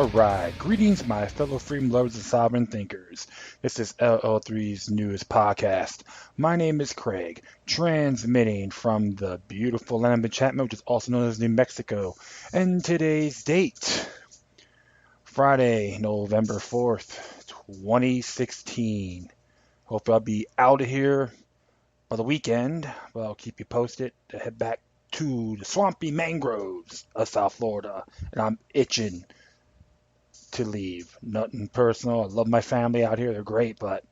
All right, greetings, my fellow freedom lovers and sovereign thinkers. This is LL3's News Podcast. My name is Craig, transmitting from the beautiful land of enchantment, which is also known as New Mexico. And today's date, Friday, November 4th, 2016. Hope I'll be out of here by the weekend, but I'll keep you posted to head back to the swampy mangroves of South Florida, and I'm itching to leave. Nothing personal. I love my family out here. They're great, but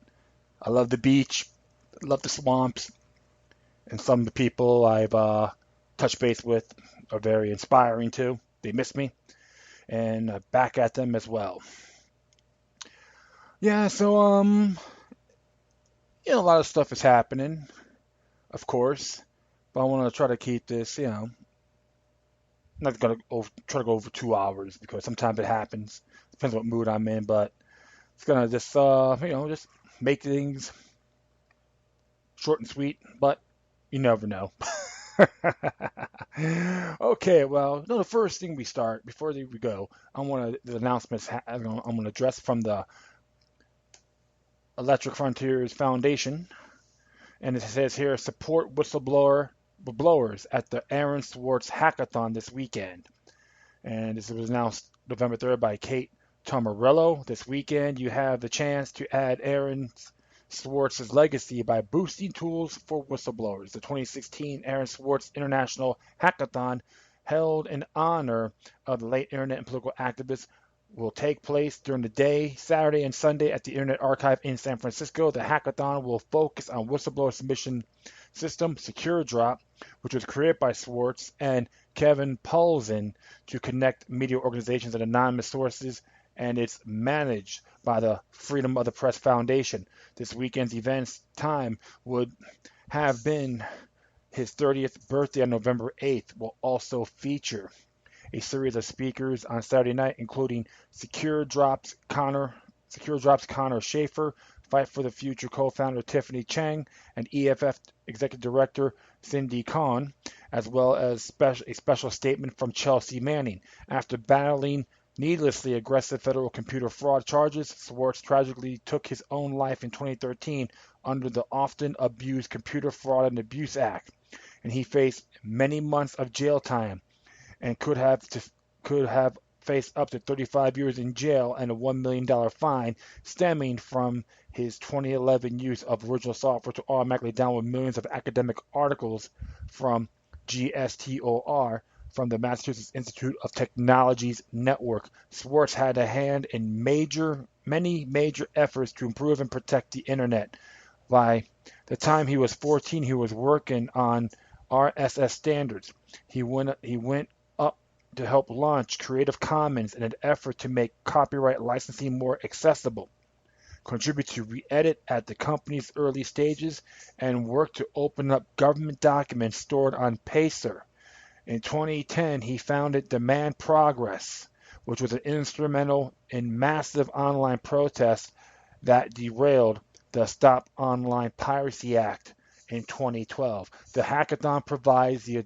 I love the beach, I love the swamps, and some of the people I've touched base with are very inspiring too. They miss me, and back at them as well. Yeah, so a lot of stuff is happening, of course, but I want to try to keep this, not gonna try to go over 2 hours because sometimes it happens. Depends what mood I'm in, but it's gonna just just make things short and sweet, but you never know. Okay, well, no, the first thing we start before we go, I want to the announcements. I'm going to address from the Electric Frontiers Foundation, and it says here support whistleblowers at the Aaron Swartz Hackathon this weekend. And this was announced November 3rd by Kate Tomarello. This weekend, you have the chance to add Aaron Swartz's legacy by boosting tools for whistleblowers. The 2016 Aaron Swartz International Hackathon, held in honor of the late internet and political activist, will take place during the day, Saturday and Sunday, at the Internet Archive in San Francisco. The hackathon will focus on whistleblower submission system SecureDrop, which was created by Swartz and Kevin Paulsen to connect media organizations and anonymous sources, and it's managed by the Freedom of the Press Foundation. This weekend's event's time would have been his 30th birthday on November 8th, will also feature a series of speakers on Saturday night, including SecureDrop's Connor Schaefer, Fight for the Future co-founder Tiffany Chang, and EFF Executive Director Cindy Kahn, as well as a special statement from Chelsea Manning. After battling needlessly aggressive federal computer fraud charges, Swartz tragically took his own life in 2013 under the often abused Computer Fraud and Abuse Act, and he faced many months of jail time and could have faced up to 35 years in jail and a $1 million fine stemming from his 2011 use of original software to automatically download millions of academic articles from GSTOR from the Massachusetts Institute of Technology's network. Swartz had a hand in many major efforts to improve and protect the internet. By the time he was 14, he was working on RSS standards. He went up to help launch Creative Commons in an effort to make copyright licensing more accessible, contribute to re-edit at the company's early stages, and work to open up government documents stored on Pacer. In 2010, he founded Demand Progress, which was an instrumental in massive online protests that derailed the Stop Online Piracy Act in 2012. The hackathon provides the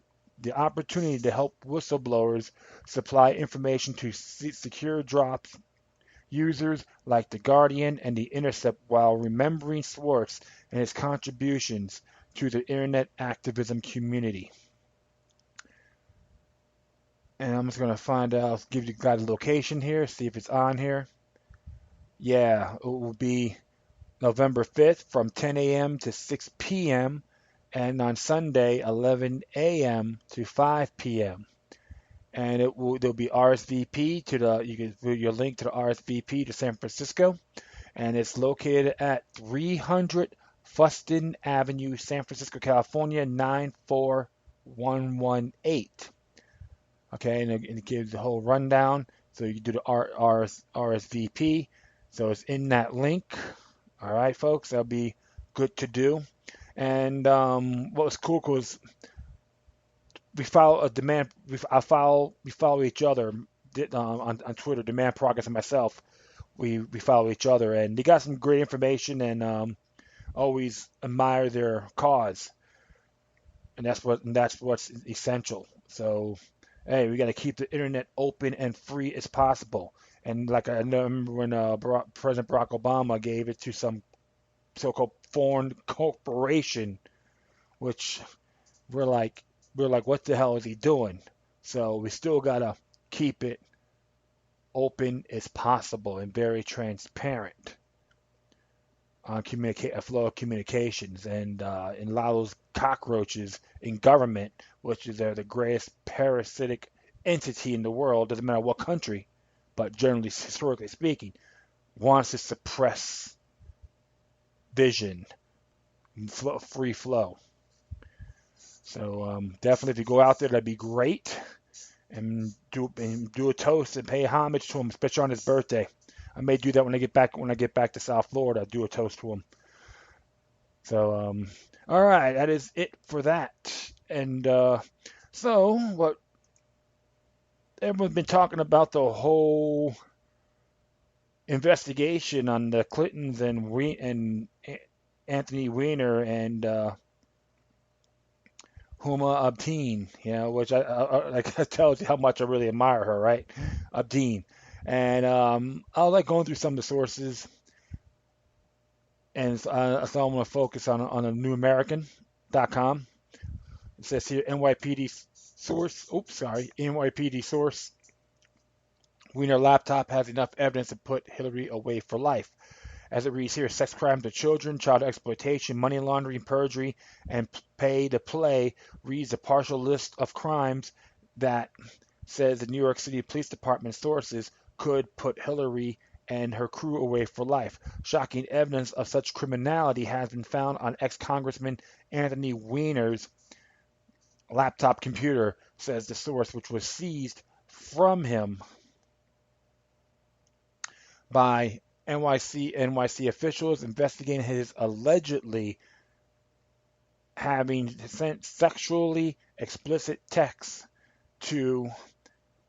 opportunity to help whistleblowers supply information to SecureDrop users like The Guardian and The Intercept while remembering Swartz and his contributions to the internet activism community. And I'm just going to find out, give you guys a location here, see if it's on here. Yeah, it will be November 5th from 10 a.m. to 6 p.m. and on Sunday 11 a.m. to 5 p.m. And there'll be RSVP you can put your link to the RSVP to San Francisco, and it's located at 300 Fuston Avenue, San Francisco, California 94118. Okay, and it gives the whole rundown. So you do the RSVP. So it's in that link. All right, folks, that'll be good to do. And what was cool was we follow a demand. We follow each other on Twitter. Demand Progress and myself. We follow each other, and they got some great information, and always admire their cause. And that's what's essential. So, hey, we got to keep the internet open and free as possible. And like I remember when President Barack Obama gave it to some so-called foreign corporation, which we're like we're like, what the hell is he doing? So we still gotta keep it open as possible and very transparent on a flow of communications, and allow those cockroaches in government, which is they're the greatest parasitic entity in the world, doesn't matter what country, but generally historically speaking, wants to suppress vision, free flow. So definitely, if you go out there, that'd be great, and do a toast and pay homage to him, especially on his birthday. I may do that when I get back to South Florida. Do a toast to him. So all right, that is it for that. And so what everyone's been talking about, the whole investigation on the Clintons and Anthony Weiner and Huma Abedin, which like I tells you how much I really admire her, right? Abedin. And I like going through some of the sources, and so I'm going to focus on a newamerican.com. It says here NYPD source. Oops, sorry. NYPD source. Weiner laptop has enough evidence to put Hillary away for life. As it reads here, sex crimes to children, child exploitation, money laundering, perjury, and pay to play reads a partial list of crimes that says the New York City Police Department sources could put Hillary and her crew away for life. Shocking evidence of such criminality has been found on ex-Congressman Anthony Weiner's laptop computer, says the source, which was seized from him by NYC officials investigating his allegedly having sent sexually explicit texts to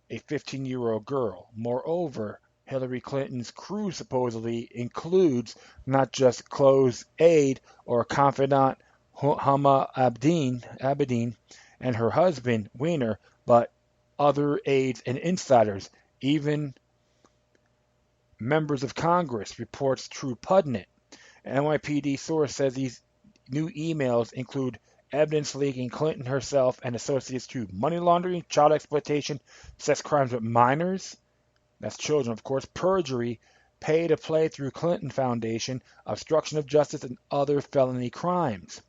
a 15-year-old girl. Moreover, Hillary Clinton's crew supposedly includes not just close aide or confidant Hama Abedin and her husband Weiner, but other aides and insiders, even members of Congress, reports True Pudnett. An NYPD source says these new emails include evidence linking Clinton herself and associates to money laundering, child exploitation, sex crimes with minors, that's children of course, perjury, pay to play through Clinton Foundation, obstruction of justice, and other felony crimes.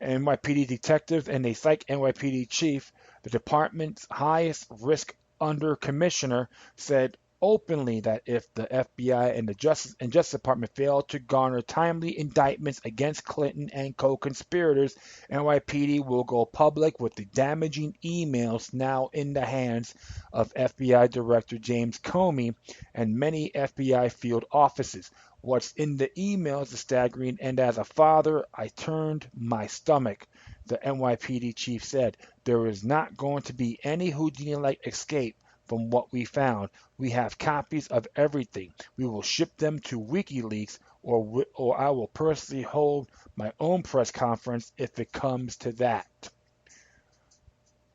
NYPD detectives and a psych NYPD chief, the department's highest risk under commissioner, said openly that if the FBI and the Justice Department fail to garner timely indictments against Clinton and co-conspirators, NYPD will go public with the damaging emails now in the hands of FBI Director James Comey and many FBI field offices. What's in the emails is staggering, and as a father, I turned my stomach, the NYPD chief said. There is not going to be any Houdini-like escape from what we found. We have copies of everything. We will ship them to WikiLeaks, or I will personally hold my own press conference if it comes to that.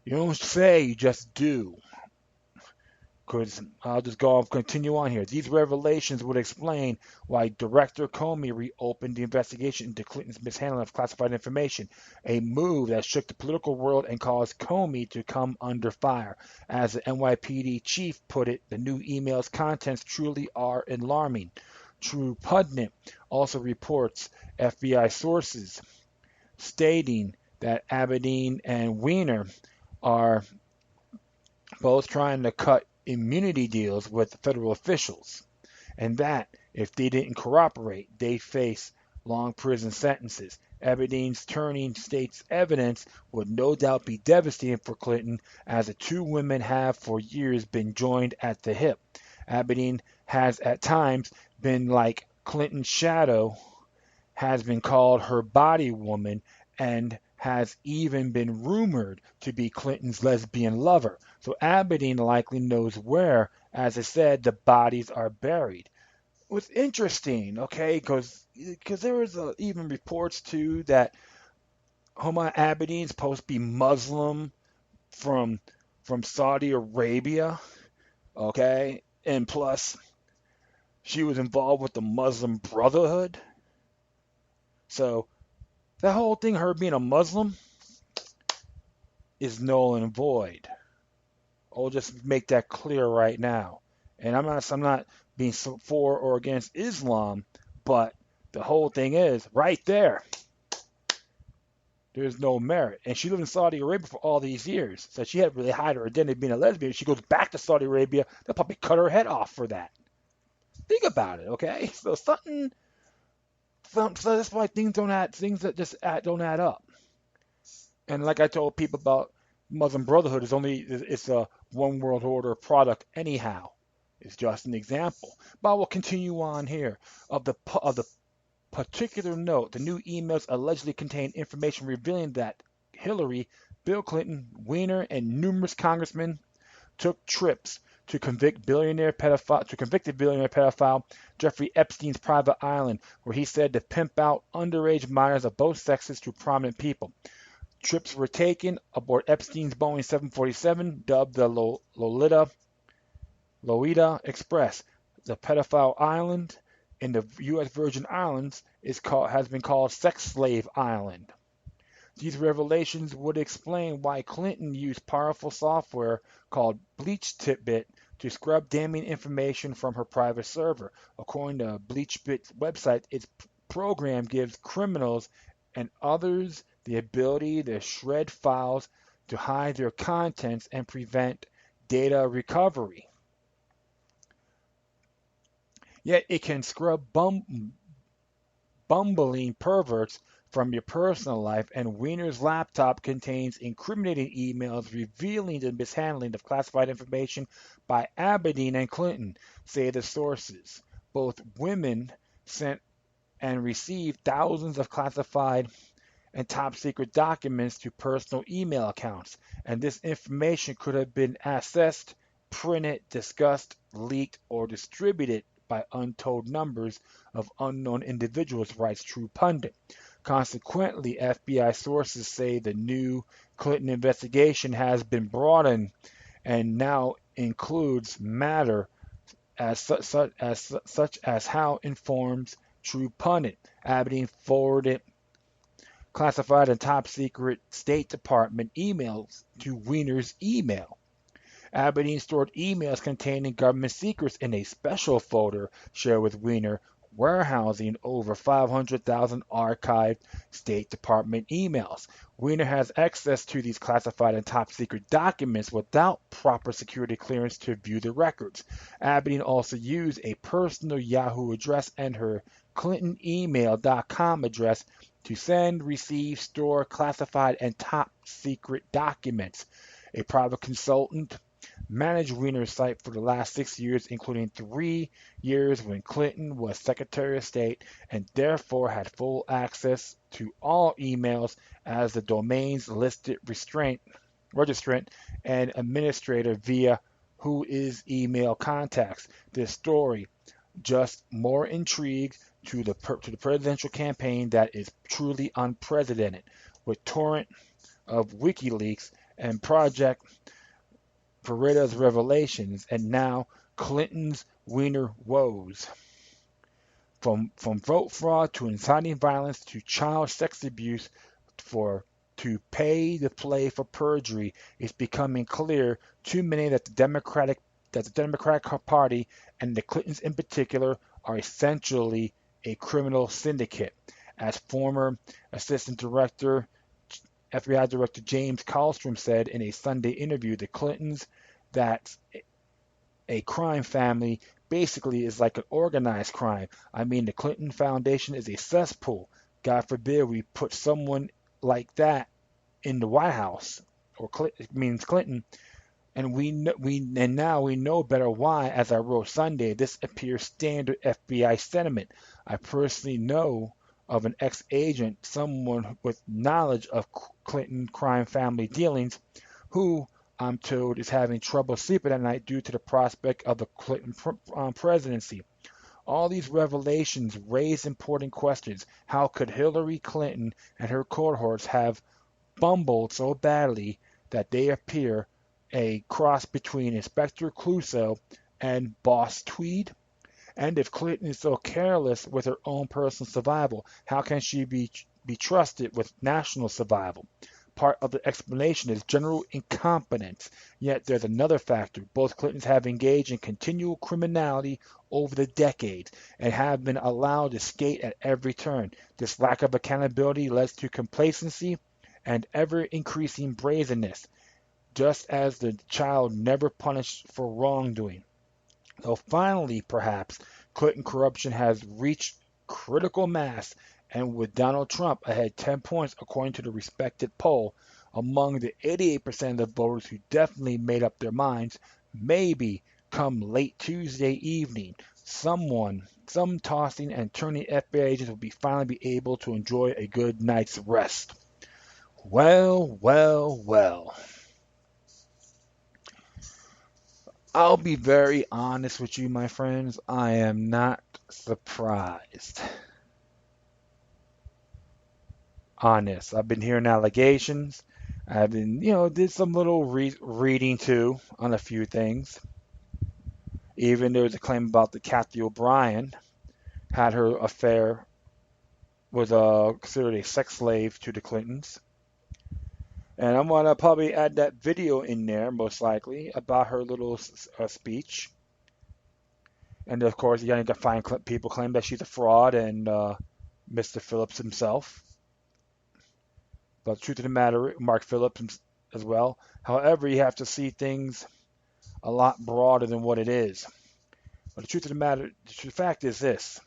You don't say, you just do. Because I'll just continue on here. These revelations would explain why Director Comey reopened the investigation into Clinton's mishandling of classified information, a move that shook the political world and caused Comey to come under fire. As the NYPD chief put it, the new email's contents truly are alarming. True Pudnett also reports FBI sources stating that Abedin and Weiner are both trying to cut immunity deals with federal officials, and that if they didn't cooperate, they face long prison sentences. Abedin's turning state's evidence would no doubt be devastating for Clinton, as the two women have for years been joined at the hip. Abedin has at times been like Clinton's shadow, has been called her body woman, and has even been rumored to be Clinton's lesbian lover. So Abedin likely knows where, as I said, the bodies are buried. What's interesting, okay, because there was even reports too that Homa Abedin is supposed to be Muslim from Saudi Arabia, okay, And plus, she was involved with the Muslim Brotherhood. So that whole thing, her being a Muslim, is null and void. I'll just make that clear right now. And I'm not being for or against Islam, but the whole thing is right there. There's no merit. And she lived in Saudi Arabia for all these years. So she hadn't really hide her identity being a lesbian. She goes back to Saudi Arabia, they'll probably cut her head off for that. Think about it, okay? So that's why things that just don't add up. And like I told people about Muslim Brotherhood, it's a one world order product anyhow. It's just an example. But I will continue on here. Of the particular note, the new emails allegedly contain information revealing that Hillary, Bill Clinton, Weiner, and numerous congressmen took trips to convict the billionaire pedophile Jeffrey Epstein's private island, where he said to pimp out underage minors of both sexes to prominent people. Trips were taken aboard Epstein's Boeing 747, dubbed the Lolita Express. The pedophile island in the U.S. Virgin Islands has been called Sex Slave Island. These revelations would explain why Clinton used powerful software called BleachBit to scrub damning information from her private server. According to BleachBit's website, its program gives criminals and others the ability to shred files to hide their contents and prevent data recovery. Yet it can scrub bumbling perverts from your personal life, and Weiner's laptop contains incriminating emails revealing the mishandling of classified information by Aberdeen and Clinton, say the sources. Both women sent and received thousands of classified and top secret documents to personal email accounts, and this information could have been accessed, printed, discussed, leaked, or distributed by untold numbers of unknown individuals, writes True Pundit. Consequently, FBI sources say the new Clinton investigation has been broadened and now includes matter such as how informs True Pundit. Aberdeen forwarded classified and top secret State Department emails to Weiner's email. Aberdeen stored emails containing government secrets in a special folder shared with Weiner, warehousing over 500,000 archived State Department emails. Weiner has access to these classified and top secret documents without proper security clearance to view the records. Aberdeen also used a personal Yahoo address and her ClintonEmail.com address to send, receive, store classified and top secret documents. A private consultant managed Weiner's site for the last 6 years, including 3 years when Clinton was Secretary of State, and therefore had full access to all emails as the domain's listed registrant and administrator via who is email contacts. This story just more intrigue to the presidential campaign that is truly unprecedented, with torrent of WikiLeaks and Project Vereda's revelations, and now Clinton's Weiner woes. From vote fraud to inciting violence to child sex abuse to pay to play for perjury, it's becoming clear to many that the Democratic Party and the Clintons in particular are essentially a criminal syndicate. As former Assistant Director FBI Director James Carlstrom said in a Sunday interview, the Clintons, that's a crime family, basically is like an organized crime. I mean, the Clinton Foundation is a cesspool. God forbid we put someone like that in the White House, or it means Clinton, and now we know better why. As I wrote Sunday, this appears standard FBI sentiment. I personally know of an ex-agent, someone with knowledge of Clinton crime family dealings, who I'm told is having trouble sleeping at night due to the prospect of the Clinton presidency. All these revelations raise important questions. How could Hillary Clinton and her cohorts have bumbled so badly that they appear a cross between Inspector Clouseau and boss Tweed? And if Clinton is so careless with her own personal survival, how can she be trusted with national survival? Part of the explanation is general incompetence. Yet there's another factor. Both Clintons have engaged in continual criminality over the decades and have been allowed to skate at every turn. This lack of accountability leads to complacency and ever increasing brazenness, just as the child never punished for wrongdoing. So finally, perhaps, Clinton corruption has reached critical mass, and with Donald Trump ahead 10 points according to the respected poll, among the 88% of the voters who definitely made up their minds, maybe come late Tuesday evening, some tossing and turning FBI agents will finally be able to enjoy a good night's rest. Well, well, well. I'll be very honest with you, my friends. I am not surprised. Honest. I've been hearing allegations. I've been, did some little reading too on a few things. Even there was a claim about the Kathy O'Brien had her affair, was considered a sex slave to the Clintons. And I'm going to probably add that video in there, most likely, about her little speech. And of course, you got to find people claim that she's a fraud, and Mr. Phillips himself. But the truth of the matter, Mark Phillips as well. However, you have to see things a lot broader than what it is. But the truth of the matter, the fact is this.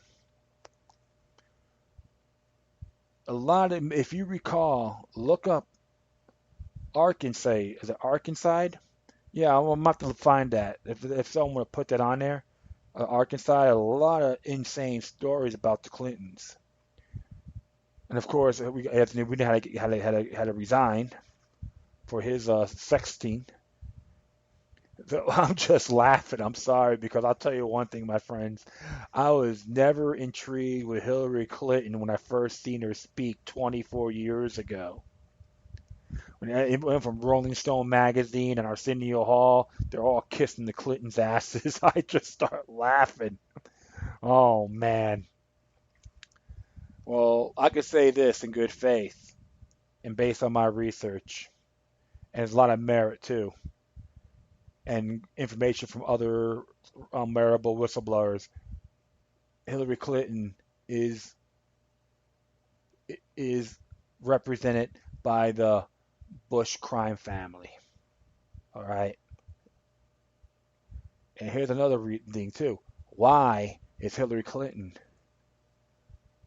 If you recall, look up Arkansas. Is it Arkansas? Yeah, I'm about to find that. If someone would put that on there, Arkansas, a lot of insane stories about the Clintons. And of course, Anthony Weiner had to resign for his sexting. So I'm just laughing. I'm sorry, because I'll tell you one thing, my friends. I was never intrigued with Hillary Clinton when I first seen her speak 24 years ago. When it went from Rolling Stone magazine and Arsenio Hall, they're all kissing the Clintons' asses. I just start laughing. Oh man. Well, I could say this in good faith and based on my research, and there's a lot of merit too, and information from other meritable whistleblowers. Hillary Clinton is represented by the Bush crime family. All right. And here's another thing too. Why is Hillary Clinton,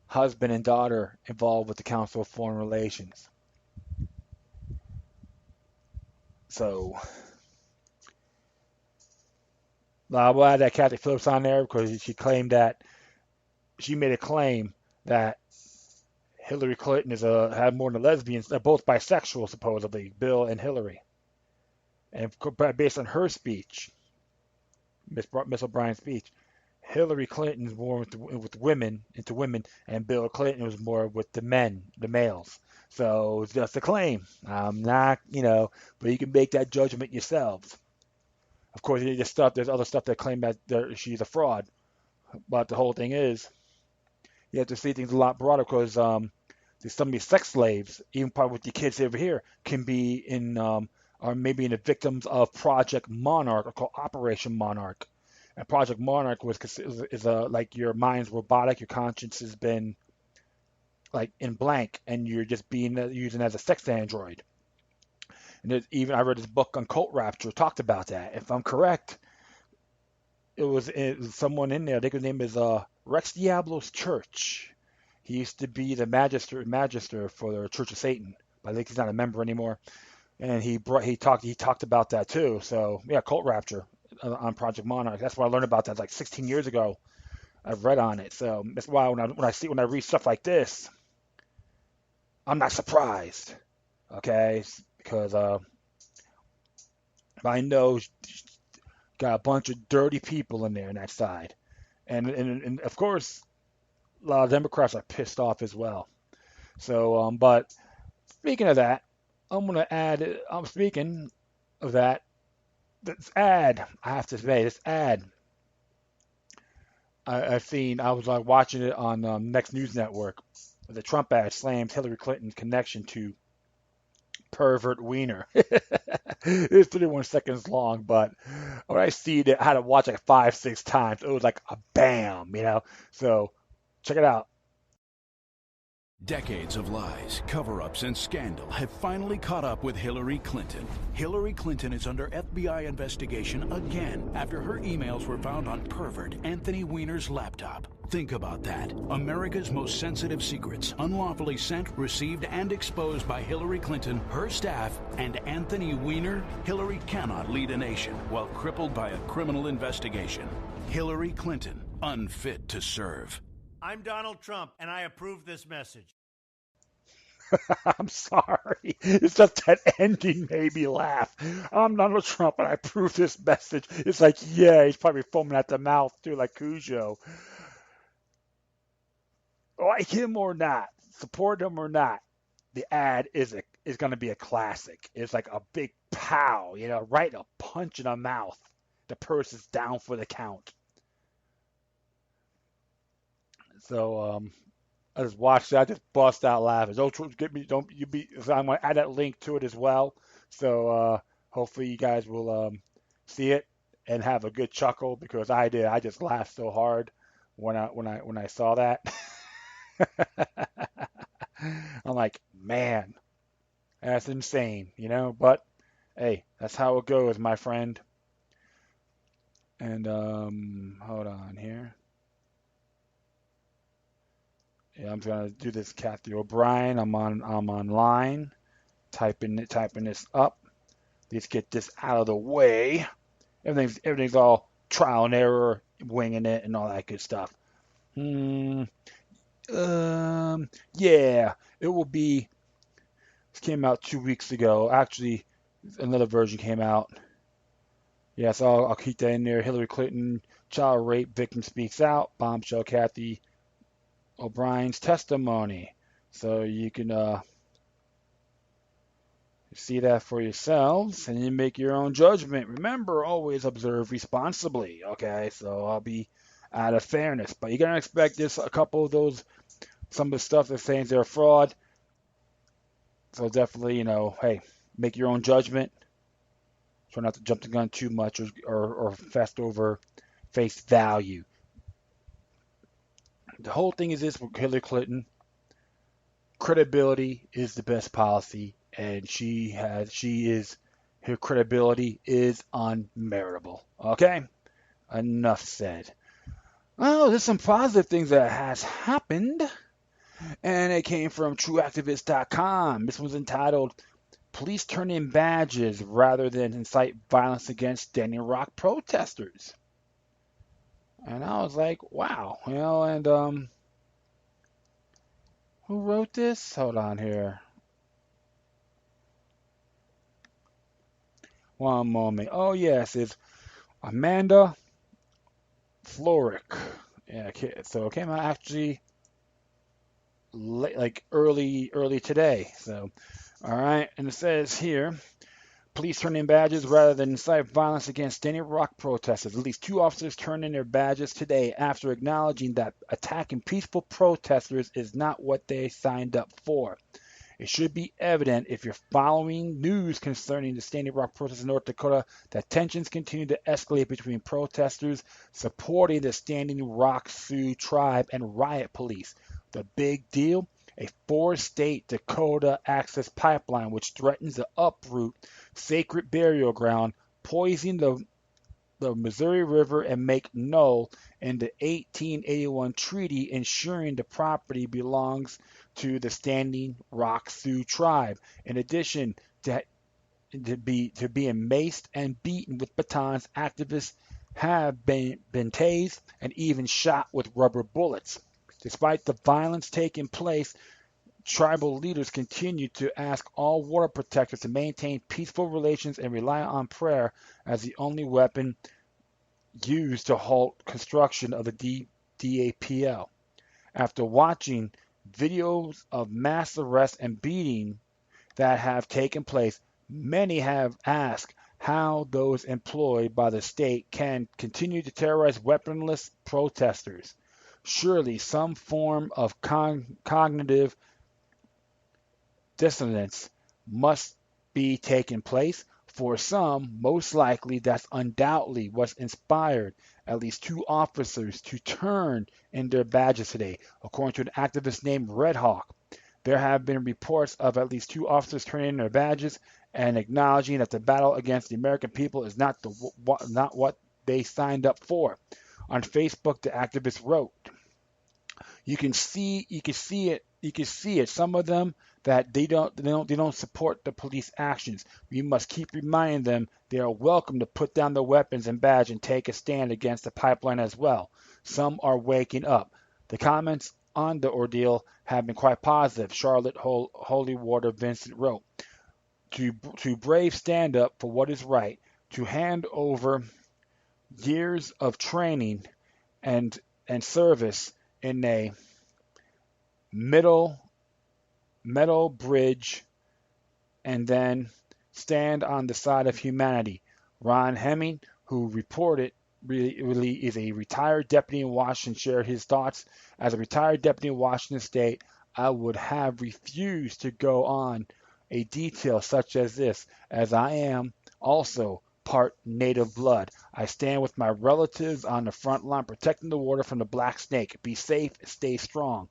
husband and daughter, involved with the Council of Foreign Relations? So, I'm glad that Kathy Phillips on there, because she made a claim that Hillary Clinton had more than lesbians. They're both bisexual, supposedly, Bill and Hillary. And based on her speech, Miss O'Brien's speech, Hillary Clinton was more with women, into women, and Bill Clinton was more with the men, the males. So it's just a claim. I'm not, but you can make that judgment yourselves. Of course, there's other stuff that claim that she's a fraud. But the whole thing is, you have to see things a lot broader, because there's some of these sex slaves, even part with the kids over here, can be in, or maybe in the victims of Project Monarch, or called Operation Monarch. And Project Monarch is like your mind's robotic, your conscience has been like in blank, and you're just being used as a sex android. And even I read this book on cult rapture, talked about that. If I'm correct, it was someone in there. I think his name is Rex Diablo's church. He used to be the magister for the Church of Satan, but I think he's not a member anymore. And he talked about that too. So yeah, cult rapture on Project Monarch. That's what I learned about that like 16 years ago. I've read on it. So that's why when I read stuff like this, I'm not surprised. Okay, because I know got a bunch of dirty people in there on that side, and of course a lot of Democrats are pissed off as well. So, but speaking of that, I'm gonna add. I'm speaking of that. This ad, I have to say, this ad I was watching it on Next News Network. The Trump ad slams Hillary Clinton's connection to pervert Weiner. It's 31 seconds long, but when I see it, I had to watch like five, six times. It was like a bam, you know. So check it out. Decades of lies, cover-ups, and scandal have finally caught up with Hillary Clinton. Hillary Clinton is under FBI investigation again after her emails were found on pervert Anthony Weiner's laptop. Think about that. America's most sensitive secrets, unlawfully sent, received, and exposed by Hillary Clinton, her staff, and Anthony Weiner. Hillary cannot lead a nation while crippled by a criminal investigation. Hillary Clinton, unfit to serve. I'm Donald Trump, and I approve this message. I'm sorry. It's just that ending made me laugh. I'm Donald Trump, and I approve this message. It's like, yeah, he's probably foaming at the mouth, too, like Cujo. Like him or not, support him or not, the ad is going to be a classic. It's like a big pow, you know, right in a punch in the mouth. The person's down for the count. So I just watched it. I just bust out laughing. Don't get me. Don't you be. So I'm gonna add that link to it as well. So hopefully you guys will see it and have a good chuckle because I did. I just laughed so hard when I saw that. I'm like, man, that's insane, you know. But hey, that's how it goes, my friend. And hold on here. Yeah, I'm gonna do this, Kathy O'Brien. I'm online, typing this up. Let's get this out of the way. Everything's all trial and error, winging it, and all that good stuff. Yeah, it will be. This came out 2 weeks ago. Actually, another version came out. Yeah, so I'll keep that in there. Hillary Clinton, child rape victim speaks out. Bombshell Kathy O'Brien's testimony. So you can see that for yourselves and you make your own judgment. Remember, always observe responsibly. Okay, so I'll be out of fairness, but you're gonna expect this. A couple of those, some of the stuff they're saying they're a fraud. So definitely, you know, hey, make your own judgment. Try not to jump the gun too much or fast over face value. The whole thing is this with Hillary Clinton. Credibility is the best policy, and her credibility is unmeritable. Okay? Enough said. Well, there's some positive things that has happened, and it came from trueactivist.com. This was entitled, Police Turn in Badges Rather Than Incite Violence Against Standing Rock Protesters. And I was like, wow, you know, and who wrote this? Hold on here. One moment. Oh, yes, it's Amanda Florick. Yeah, so it came out actually late, like early today. So, all right, and it says here, police turn in badges rather than incite violence against Standing Rock protesters. At least 2 officers turned in their badges today after acknowledging that attacking peaceful protesters is not what they signed up for. It should be evident if you're following news concerning the Standing Rock protests in North Dakota that tensions continue to escalate between protesters supporting the Standing Rock Sioux tribe and riot police. The big deal? A 4-state Dakota access pipeline which threatens to uproot sacred burial ground, poison the Missouri River, and make null in the 1881 treaty ensuring the property belongs to the Standing Rock Sioux tribe. In addition to being maced and beaten with batons, activists have been tased and even shot with rubber bullets. Despite the violence taking place, tribal leaders continue to ask all water protectors to maintain peaceful relations and rely on prayer as the only weapon used to halt construction of the DAPL. After watching videos of mass arrests and beating that have taken place, many have asked, how those employed by the state can continue to terrorize weaponless protesters. Surely some form of cognitive dissonance must be taking place. For some, most likely that's undoubtedly what inspired at least two officers to turn in their badges today, according to an activist named Red Hawk. There have been reports of at least two officers turning in their badges and acknowledging that the battle against the American people is not what they signed up for. On Facebook, the activist wrote, you can see it. Some of them that they don't support the police actions. We must keep reminding them they are welcome to put down their weapons and badge and take a stand against the pipeline as well. Some are waking up. The comments on the ordeal have been quite positive. Charlotte Holywater Vincent wrote, to brave stand up for what is right, to hand over years of training and service in a metal bridge and then stand on the side of humanity. Ron Hemming, who reported really is a retired deputy in Washington, shared his thoughts. As a retired deputy in Washington State, I would have refused to go on a detail such as this, as I am also part native blood. I stand with my relatives on the front line protecting the water from the black snake. Be safe, stay strong.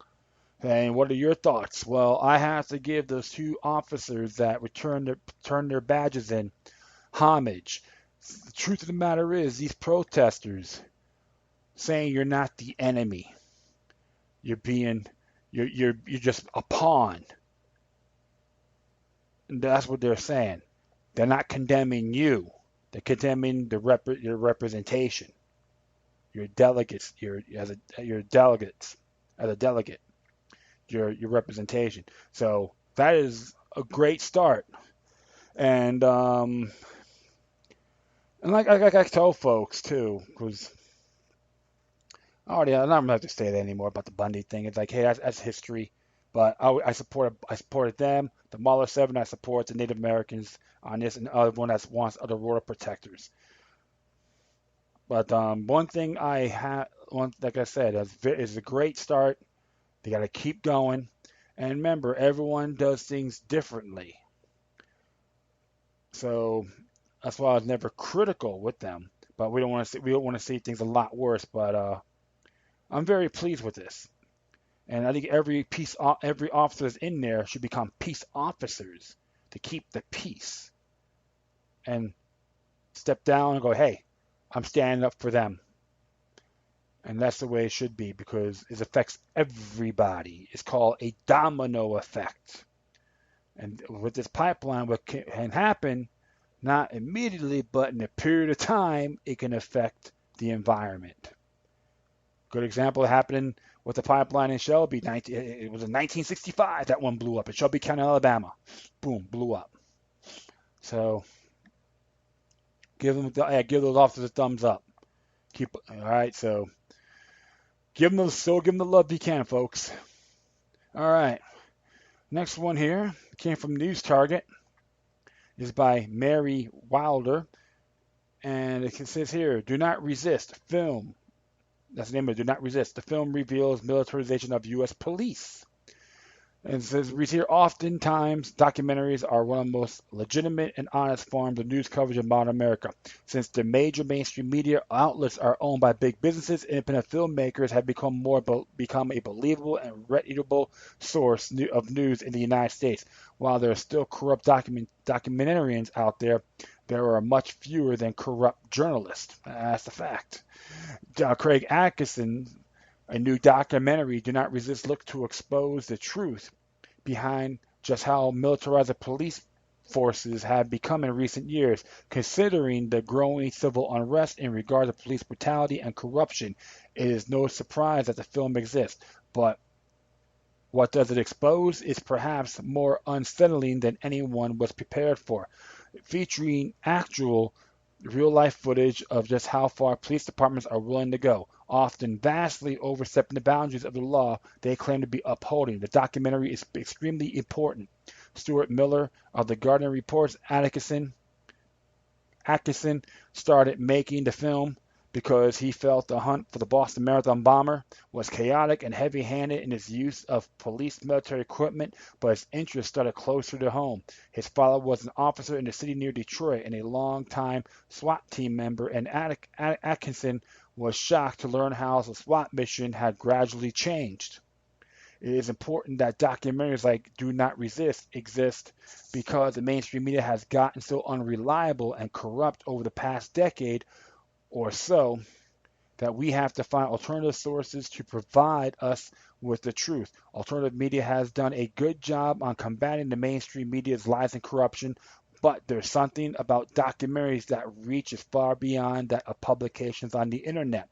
And what are your thoughts? Well, I have to give those two officers that turned their badges in homage. The truth of the matter is, these protesters saying you're not the enemy, you're just a pawn. And that's what they're saying. They're not condemning you. They're condemning your representation, your delegates, your delegates as a delegate, your representation. So that is a great start. And like I tell folks too, because I'm not gonna have to say that anymore about the Bundy thing. It's like, hey, that's history. But I supported them, the Mahler 7. I support the Native Americans on this, and the other one that wants other rural protectors. But one thing like I said, is a great start. They got to keep going, and remember, everyone does things differently. So that's why I was never critical with them. But we don't want to see things a lot worse. But I'm very pleased with this. And I think every officer that's in there should become peace officers to keep the peace. And step down and go, hey, I'm standing up for them. And that's the way it should be, because it affects everybody. It's called a domino effect. And with this pipeline, what can happen, not immediately, but in a period of time, it can affect the environment. Good example happening with the pipeline in Shelby. It was in 1965 that one blew up in Shelby County, Alabama. Boom, blew up. So give those officers a thumbs up. All right. So give them the love you can, folks. All right. Next one here came from News Target. Is by Mary Wilder, and it says here, "Do not resist." Film. That's the name of it. Do not resist. The film reveals militarization of U.S. police. And it says, reads here, oftentimes documentaries are one of the most legitimate and honest forms of news coverage in modern America. Since the major mainstream media outlets are owned by big businesses, independent filmmakers have become a believable and reputable source of news in the United States. While there are still corrupt documentarians out there, there are much fewer than corrupt journalists. That's the fact. Craig Atkinson, a new documentary, Do Not Resist, look to expose the truth behind just how militarized the police forces have become in recent years. Considering the growing civil unrest in regard to police brutality and corruption, it is no surprise that the film exists. But what does it expose is perhaps more unsettling than anyone was prepared for. Featuring actual real-life footage of just how far police departments are willing to go, often vastly overstepping the boundaries of the law they claim to be upholding. The documentary is extremely important. Stuart Miller of the Guardian reports Atkinson Atkinson started making the film because he felt the hunt for the Boston Marathon bomber was chaotic and heavy-handed in its use of police military equipment, but his interest started closer to home. His father was an officer in the city near Detroit and a long-time SWAT team member, and Atkinson was shocked to learn how the SWAT mission had gradually changed. It is important that documentaries like Do Not Resist exist because the mainstream media has gotten so unreliable and corrupt over the past decade or so that we have to find alternative sources to provide us with the truth. Alternative media has done a good job on combating the mainstream media's lies and corruption, but there's something about documentaries that reaches far beyond that of publications on the internet.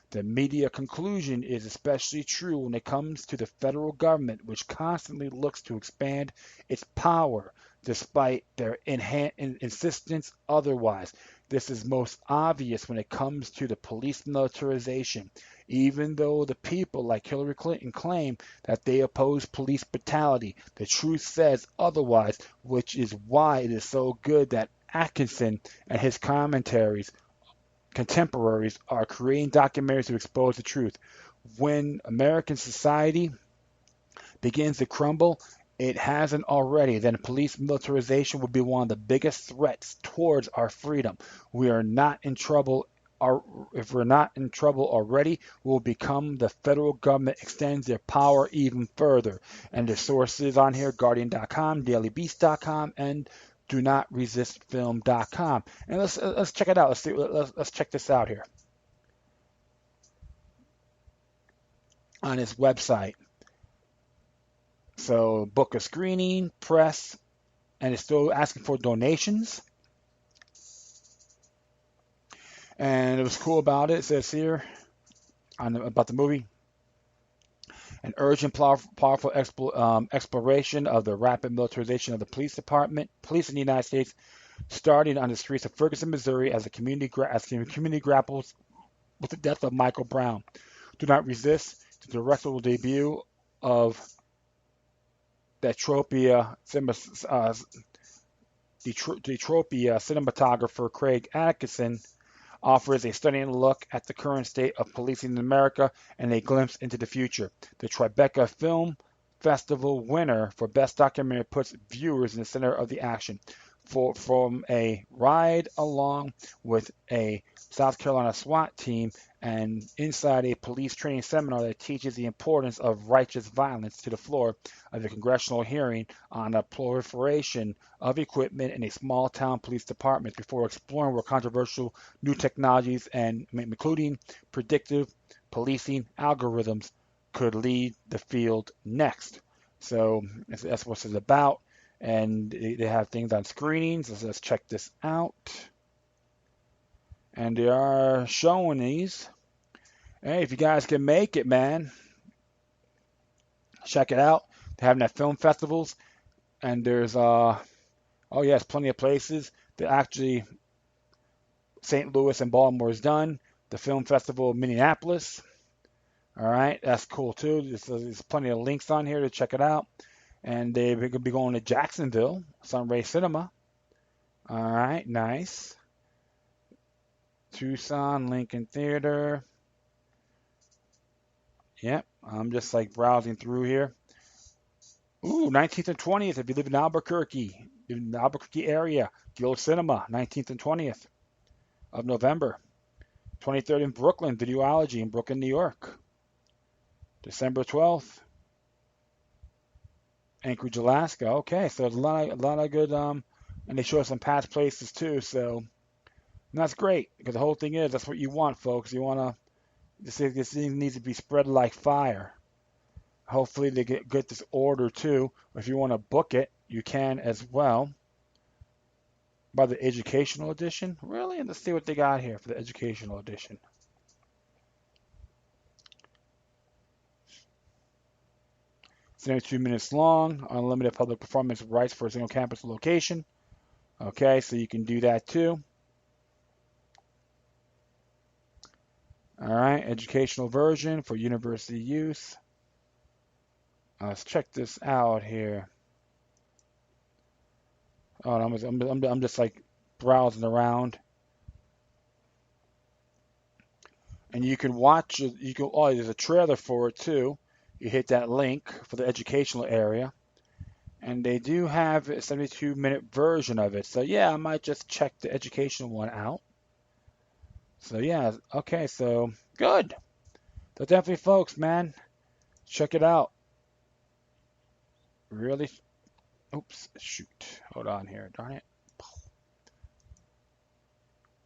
The media conclusion is especially true when it comes to the federal government, which constantly looks to expand its power despite their insistence otherwise. This is most obvious when it comes to the police militarization. Even though the people like Hillary Clinton claim that they oppose police brutality, the truth says otherwise, which is why it is so good that Atkinson and his contemporaries are creating documentaries to expose the truth. When American society begins to crumble, it hasn't already, then police militarization will be one of the biggest threats towards our freedom. We are not in trouble. If we're not in trouble already, we'll become the federal government extends their power even further. And the sources on here, Guardian.com, DailyBeast.com, and do not resist film.com. And let's check it out. Let's check this out here on his website. So book a screening, press, and it's still asking for donations. And it was cool about it. It says here about the movie, an urgent, powerful exploration of the rapid militarization of the police in the United States, starting on the streets of Ferguson, Missouri, as the community grapples with the death of Michael Brown. Do not resist the directorial debut of Detroitopia cinematographer Craig Atkinson offers a stunning look at the current state of policing in America and a glimpse into the future. The Tribeca Film Festival winner for Best Documentary puts viewers in the center of the action. From a ride along with a South Carolina SWAT team and inside a police training seminar that teaches the importance of righteous violence to the floor of a congressional hearing on the proliferation of equipment in a small town police department before exploring where controversial new technologies and including predictive policing algorithms could lead the field next. So that's what it's about. And they have things on screenings. Let's check this out. And they are showing these. Hey, if you guys can make it, man, check it out. They're having that film festivals, and there's yes, plenty of places. They're actually St. Louis and Baltimore is done. The film festival of Minneapolis. All right, that's cool too. There's plenty of links on here to check it out. And they're going to be going to Jacksonville, Sunray Cinema. All right, nice. Tucson, Lincoln Theater. Yep, I'm just like browsing through here. Ooh, 19th and 20th if you live in Albuquerque, in the Albuquerque area. Guild Cinema, 19th and 20th of November. 23rd in Brooklyn, Videology in Brooklyn, New York. December 12th. Anchorage, Alaska. Okay, so there's a lot of good, and they show us some past places too. So and that's great because the whole thing is that's what you want, folks. You want to this thing needs to be spread like fire. Hopefully they get this order too. If you want to book it, you can as well. By the educational edition, really? Let's see what they got here for the educational edition. 72 minutes long, unlimited public performance rights for a single campus location. Okay, so you can do that too. All right, educational version for university use. Let's check this out here. Oh, I'm just like browsing around. and you can watch. Oh, there's a trailer for it too. You hit that link for the educational area, and they do have a 72-minute version of it. So yeah, I might just check the educational one out. So yeah, okay, so good. So definitely, folks, man, check it out. Really, oops, shoot, hold on here, darn it.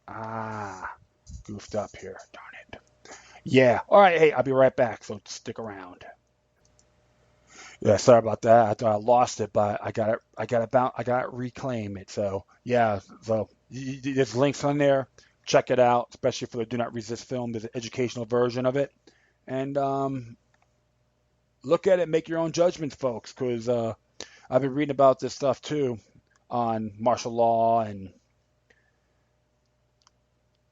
Ah, goofed up here, darn it. Yeah, all right, hey, I'll be right back. So stick around. Yeah, sorry about that. I thought I lost it, but I got it. I got it reclaim it. So yeah, so there's links on there. Check it out, especially for the Do Not Resist film. There's an educational version of it, and look at it, make your own judgments, folks. Because I've been reading about this stuff too, on martial law and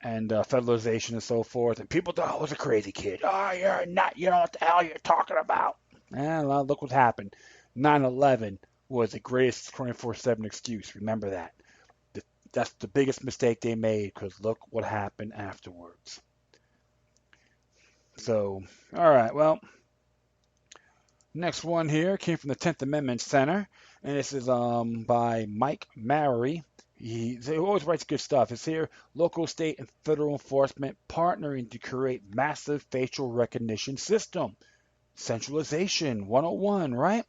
federalization and so forth. And people thought I was a crazy kid. Oh, you're not. You know what the hell you're talking about. And look what happened. 9/11 was the greatest 24/7 excuse. Remember that. That's the biggest mistake they made because look what happened afterwards. So, all right. Well, next one here came from the 10th Amendment Center, and this is by Mike Mary. He always writes good stuff. It's here, local, state, and federal enforcement partnering to create massive facial recognition system. Centralization 101, right?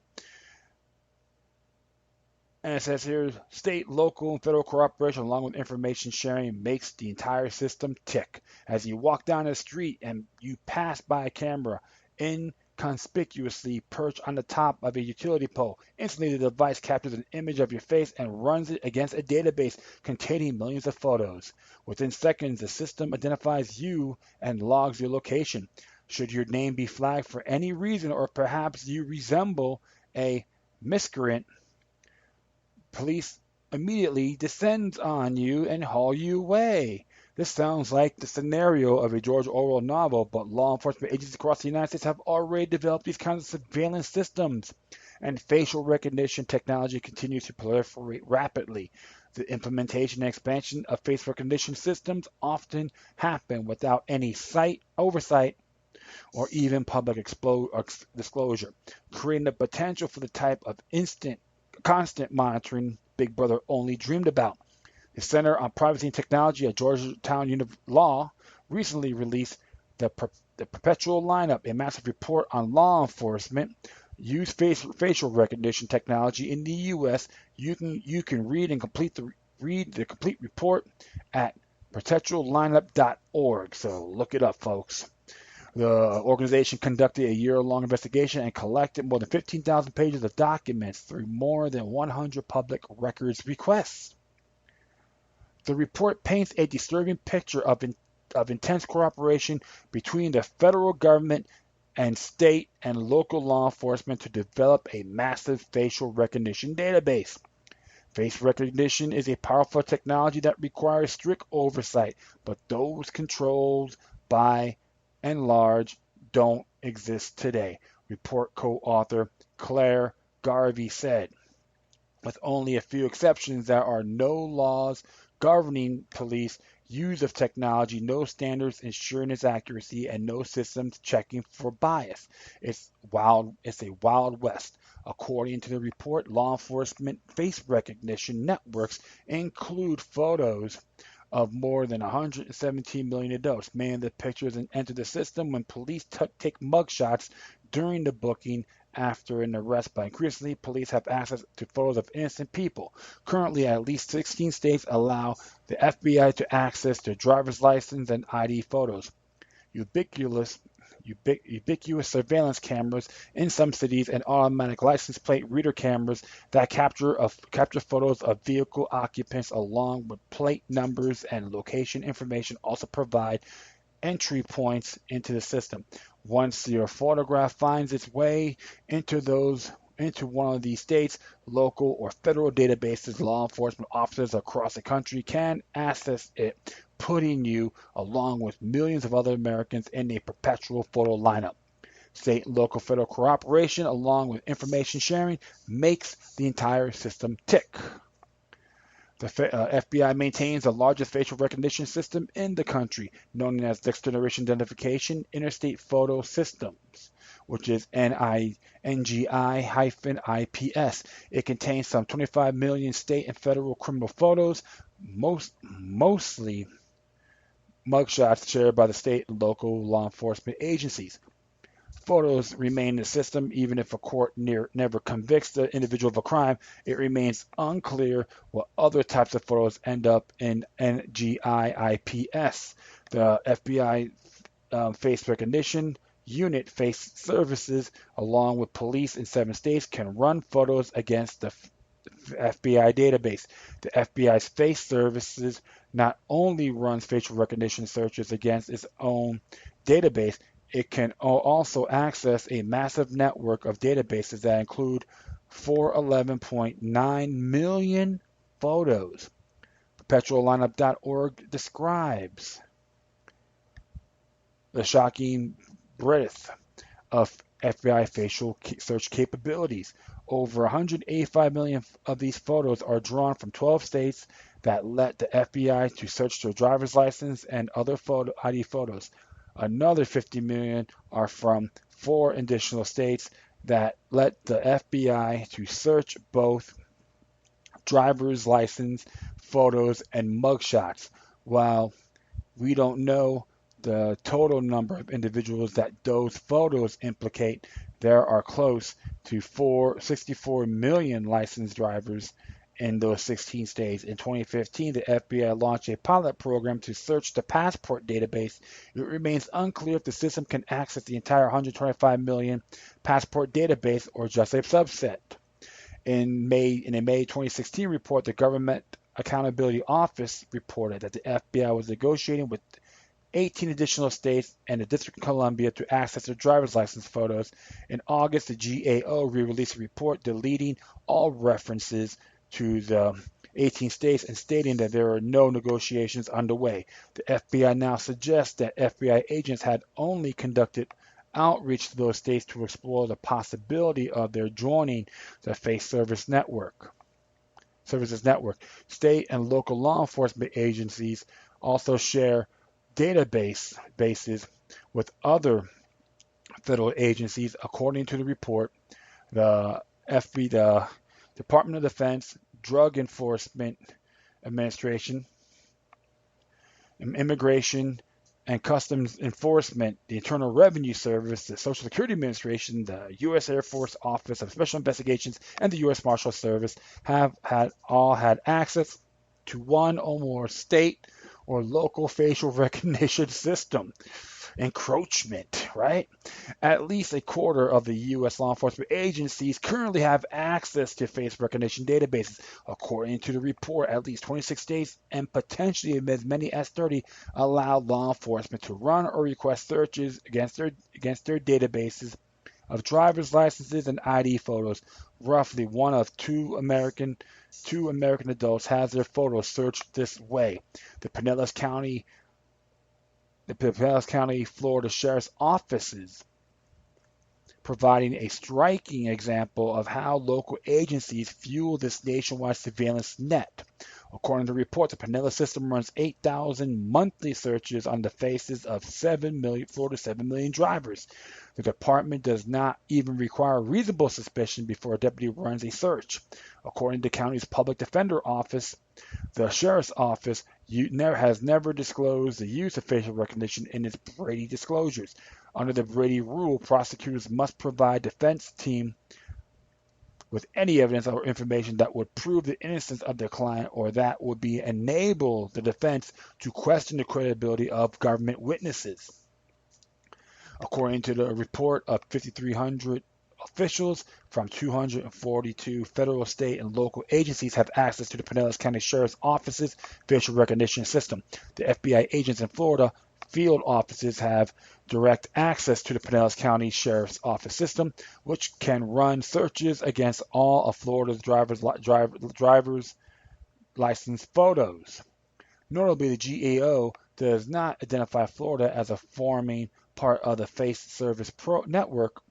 And it says here, state, local, and federal cooperation along with information sharing makes the entire system tick. As you walk down the street and you pass by a camera, inconspicuously perched on the top of a utility pole, instantly the device captures an image of your face and runs it against a database containing millions of photos. Within seconds, the system identifies you and logs your location. Should your name be flagged for any reason, or perhaps you resemble a miscreant, police immediately descends on you and haul you away. This sounds like the scenario of a George Orwell novel, but law enforcement agencies across the United States have already developed these kinds of surveillance systems, and facial recognition technology continues to proliferate rapidly. The implementation and expansion of face recognition systems often happen without any oversight or even public disclosure, creating the potential for the type of constant monitoring Big Brother only dreamed about. The Center on Privacy and Technology at Georgetown Law recently released the Perpetual Lineup, a massive report on law enforcement use facial recognition technology in the U.S. You can read the complete report at perpetuallineup.org. So look it up, folks. The organization conducted a year-long investigation and collected more than 15,000 pages of documents through more than 100 public records requests. The report paints a disturbing picture of intense cooperation between the federal government and state and local law enforcement to develop a massive facial recognition database. Face recognition is a powerful technology that requires strict oversight, but those controls by and large don't exist today, report co-author Claire Garvey said. With only a few exceptions, there are no laws governing police use of technology, no standards ensuring its accuracy, and no systems checking for bias. It's a wild west. According to the report, law enforcement face recognition networks include photos of more than 117 million adults. Many of the pictures enter the system when police take mugshots during the booking after an arrest, but increasingly police have access to photos of innocent people. Currently, at least 16 states allow the FBI to access their driver's license and ID photos. Ubiquitous surveillance cameras in some cities and automatic license plate reader cameras that capture photos of vehicle occupants along with plate numbers and location information also provide entry points into the system. Once your photograph finds its way into one of these states, local or federal databases, law enforcement officers across the country can access it, putting you, along with millions of other Americans, in a perpetual photo lineup. State and local federal cooperation, along with information sharing, makes the entire system tick. The FBI maintains the largest facial recognition system in the country, known as Next Generation Identification Interstate Photo Systems, which is NGI-IPS. It contains some 25 million state and federal criminal photos, mostly mugshots shared by the state and local law enforcement agencies. Photos remain in the system even if a court never convicts the individual of a crime. It remains unclear what other types of photos end up in NGIIPS. The FBI face recognition unit face services, along with police in 7 states, can run photos against the FBI database. The FBI's face services not only runs facial recognition searches against its own database, it can also access a massive network of databases that include 411.9 million photos. PerpetualLineup.org describes the shocking breadth of FBI facial search capabilities. Over 185 million of these photos are drawn from 12 states that let the FBI to search their driver's license and other ID photos. Another 50 million are from 4 additional states that let the FBI to search both driver's license photos and mugshots. While we don't know the total number of individuals that those photos implicate, there are close to 64 million licensed drivers in those 16 states. In 2015, the FBI launched a pilot program to search the passport database. It remains unclear if the system can access the entire 125 million passport database or just a subset. In a May 2016 report, the Government Accountability Office reported that the FBI was negotiating with 18 additional states and the District of Columbia to access their driver's license photos. In August, the GAO re-released a report deleting all references to the 18 states and stating that there are no negotiations underway. The FBI now suggests that FBI agents had only conducted outreach to those states to explore the possibility of their joining the Face Services Network. State and local law enforcement agencies also share databases with other federal agencies. According to the report, the Department of Defense, Drug Enforcement Administration, Immigration and Customs Enforcement, the Internal Revenue Service, the Social Security Administration, the U.S. Air Force Office of Special Investigations, and the U.S. Marshal Service have all had access to one or more state or local facial recognition system. Encroachment, right? At least a quarter of the U.S. law enforcement agencies currently have access to face recognition databases. According to the report, at least 26 states and potentially as many as 30 allow law enforcement to run or request searches against their databases of driver's licenses and ID photos. Roughly one of two American adults has their photos searched this way. The Pinellas County, Florida Sheriff's Offices providing a striking example of how local agencies fuel this nationwide surveillance net. According to the report, the Pinellas system runs 8,000 monthly searches on the faces of 7 million drivers. The department does not even require reasonable suspicion before a deputy runs a search. According to the county's public defender office, the sheriff's office has never disclosed the use of facial recognition in its Brady disclosures. Under the Brady rule, prosecutors must provide defense team with any evidence or information that would prove the innocence of their client or that would enable the defense to question the credibility of government witnesses. According to the report of 5,300 officials from 242 federal, state, and local agencies have access to the Pinellas County Sheriff's Office's facial recognition system. The FBI agents in Florida field offices have direct access to the Pinellas County Sheriff's Office system, which can run searches against all of Florida's driver's license photos. Notably, the GAO does not identify Florida as a forming part of the Face Services Network.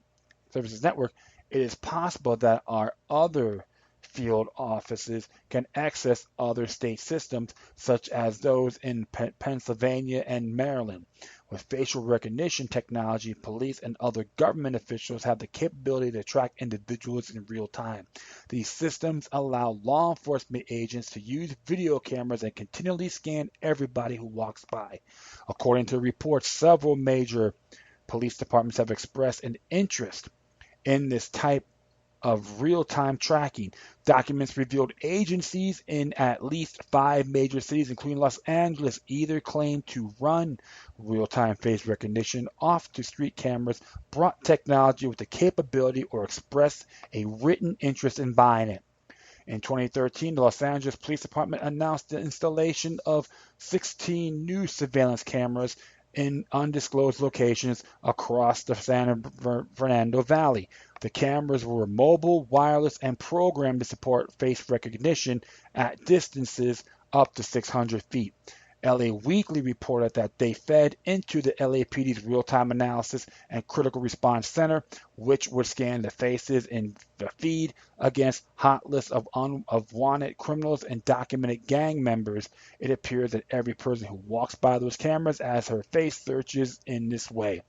It is possible that our other field offices can access other state systems, such as those in Pennsylvania and Maryland. With facial recognition technology, police and other government officials have the capability to track individuals in real time. These systems allow law enforcement agents to use video cameras and continually scan everybody who walks by. According to reports, several major police departments have expressed an interest in this type of real-time tracking. Documents revealed agencies in at least 5 major cities, including Los Angeles, either claim to run real-time face recognition off to street cameras, brought technology with the capability, or expressed a written interest in buying it. In 2013, the Los Angeles Police Department announced the installation of 16 new surveillance cameras in undisclosed locations across the San Fernando Valley. The cameras were mobile, wireless, and programmed to support face recognition at distances up to 600 feet. LA Weekly reported that they fed into the LAPD's real-time analysis and critical response center, which would scan the faces in the feed against hot lists of wanted criminals and documented gang members. It appears that every person who walks by those cameras has her face searches in this way.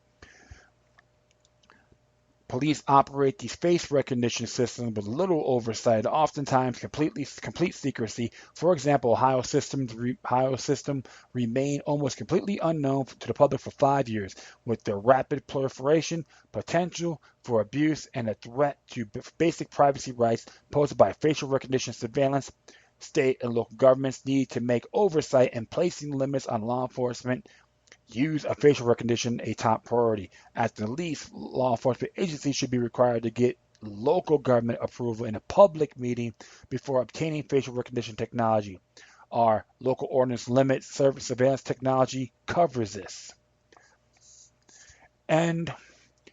Police operate these face recognition systems with little oversight, oftentimes complete secrecy. For example, Ohio system remained almost completely unknown to the public for 5 years. With their rapid proliferation, potential for abuse, and a threat to basic privacy rights posed by facial recognition surveillance, state and local governments need to make oversight and placing limits on law enforcement use of facial recognition a top priority. At the least, law enforcement agencies should be required to get local government approval in a public meeting before obtaining facial recognition technology. Our local ordinance limit surveillance technology covers this. And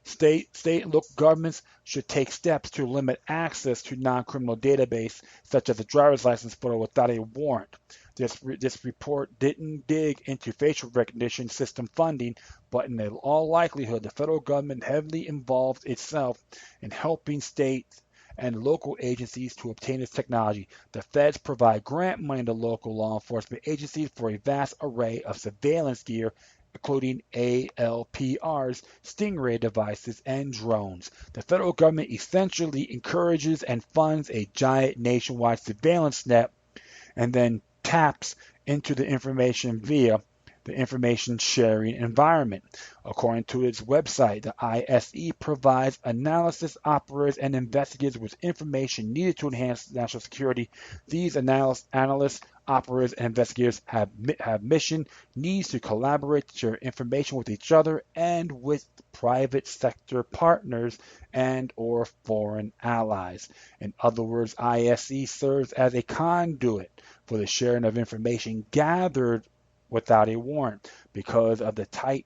state and local governments should take steps to limit access to non-criminal database, such as a driver's license photo without a warrant. This report didn't dig into facial recognition system funding, but in all likelihood, the federal government heavily involved itself in helping states and local agencies to obtain this technology. The feds provide grant money to local law enforcement agencies for a vast array of surveillance gear, including ALPRs, Stingray devices, and drones. The federal government essentially encourages and funds a giant nationwide surveillance net and then taps into the information via the information sharing environment. According to its website, the ISE provides analysis operators and investigators with information needed to enhance national security. These analysts, operators, and investigators have mission needs to collaborate to share information with each other and with private sector partners and or foreign allies. In other words, ISE serves as a conduit for the sharing of information gathered without a warrant because of the tight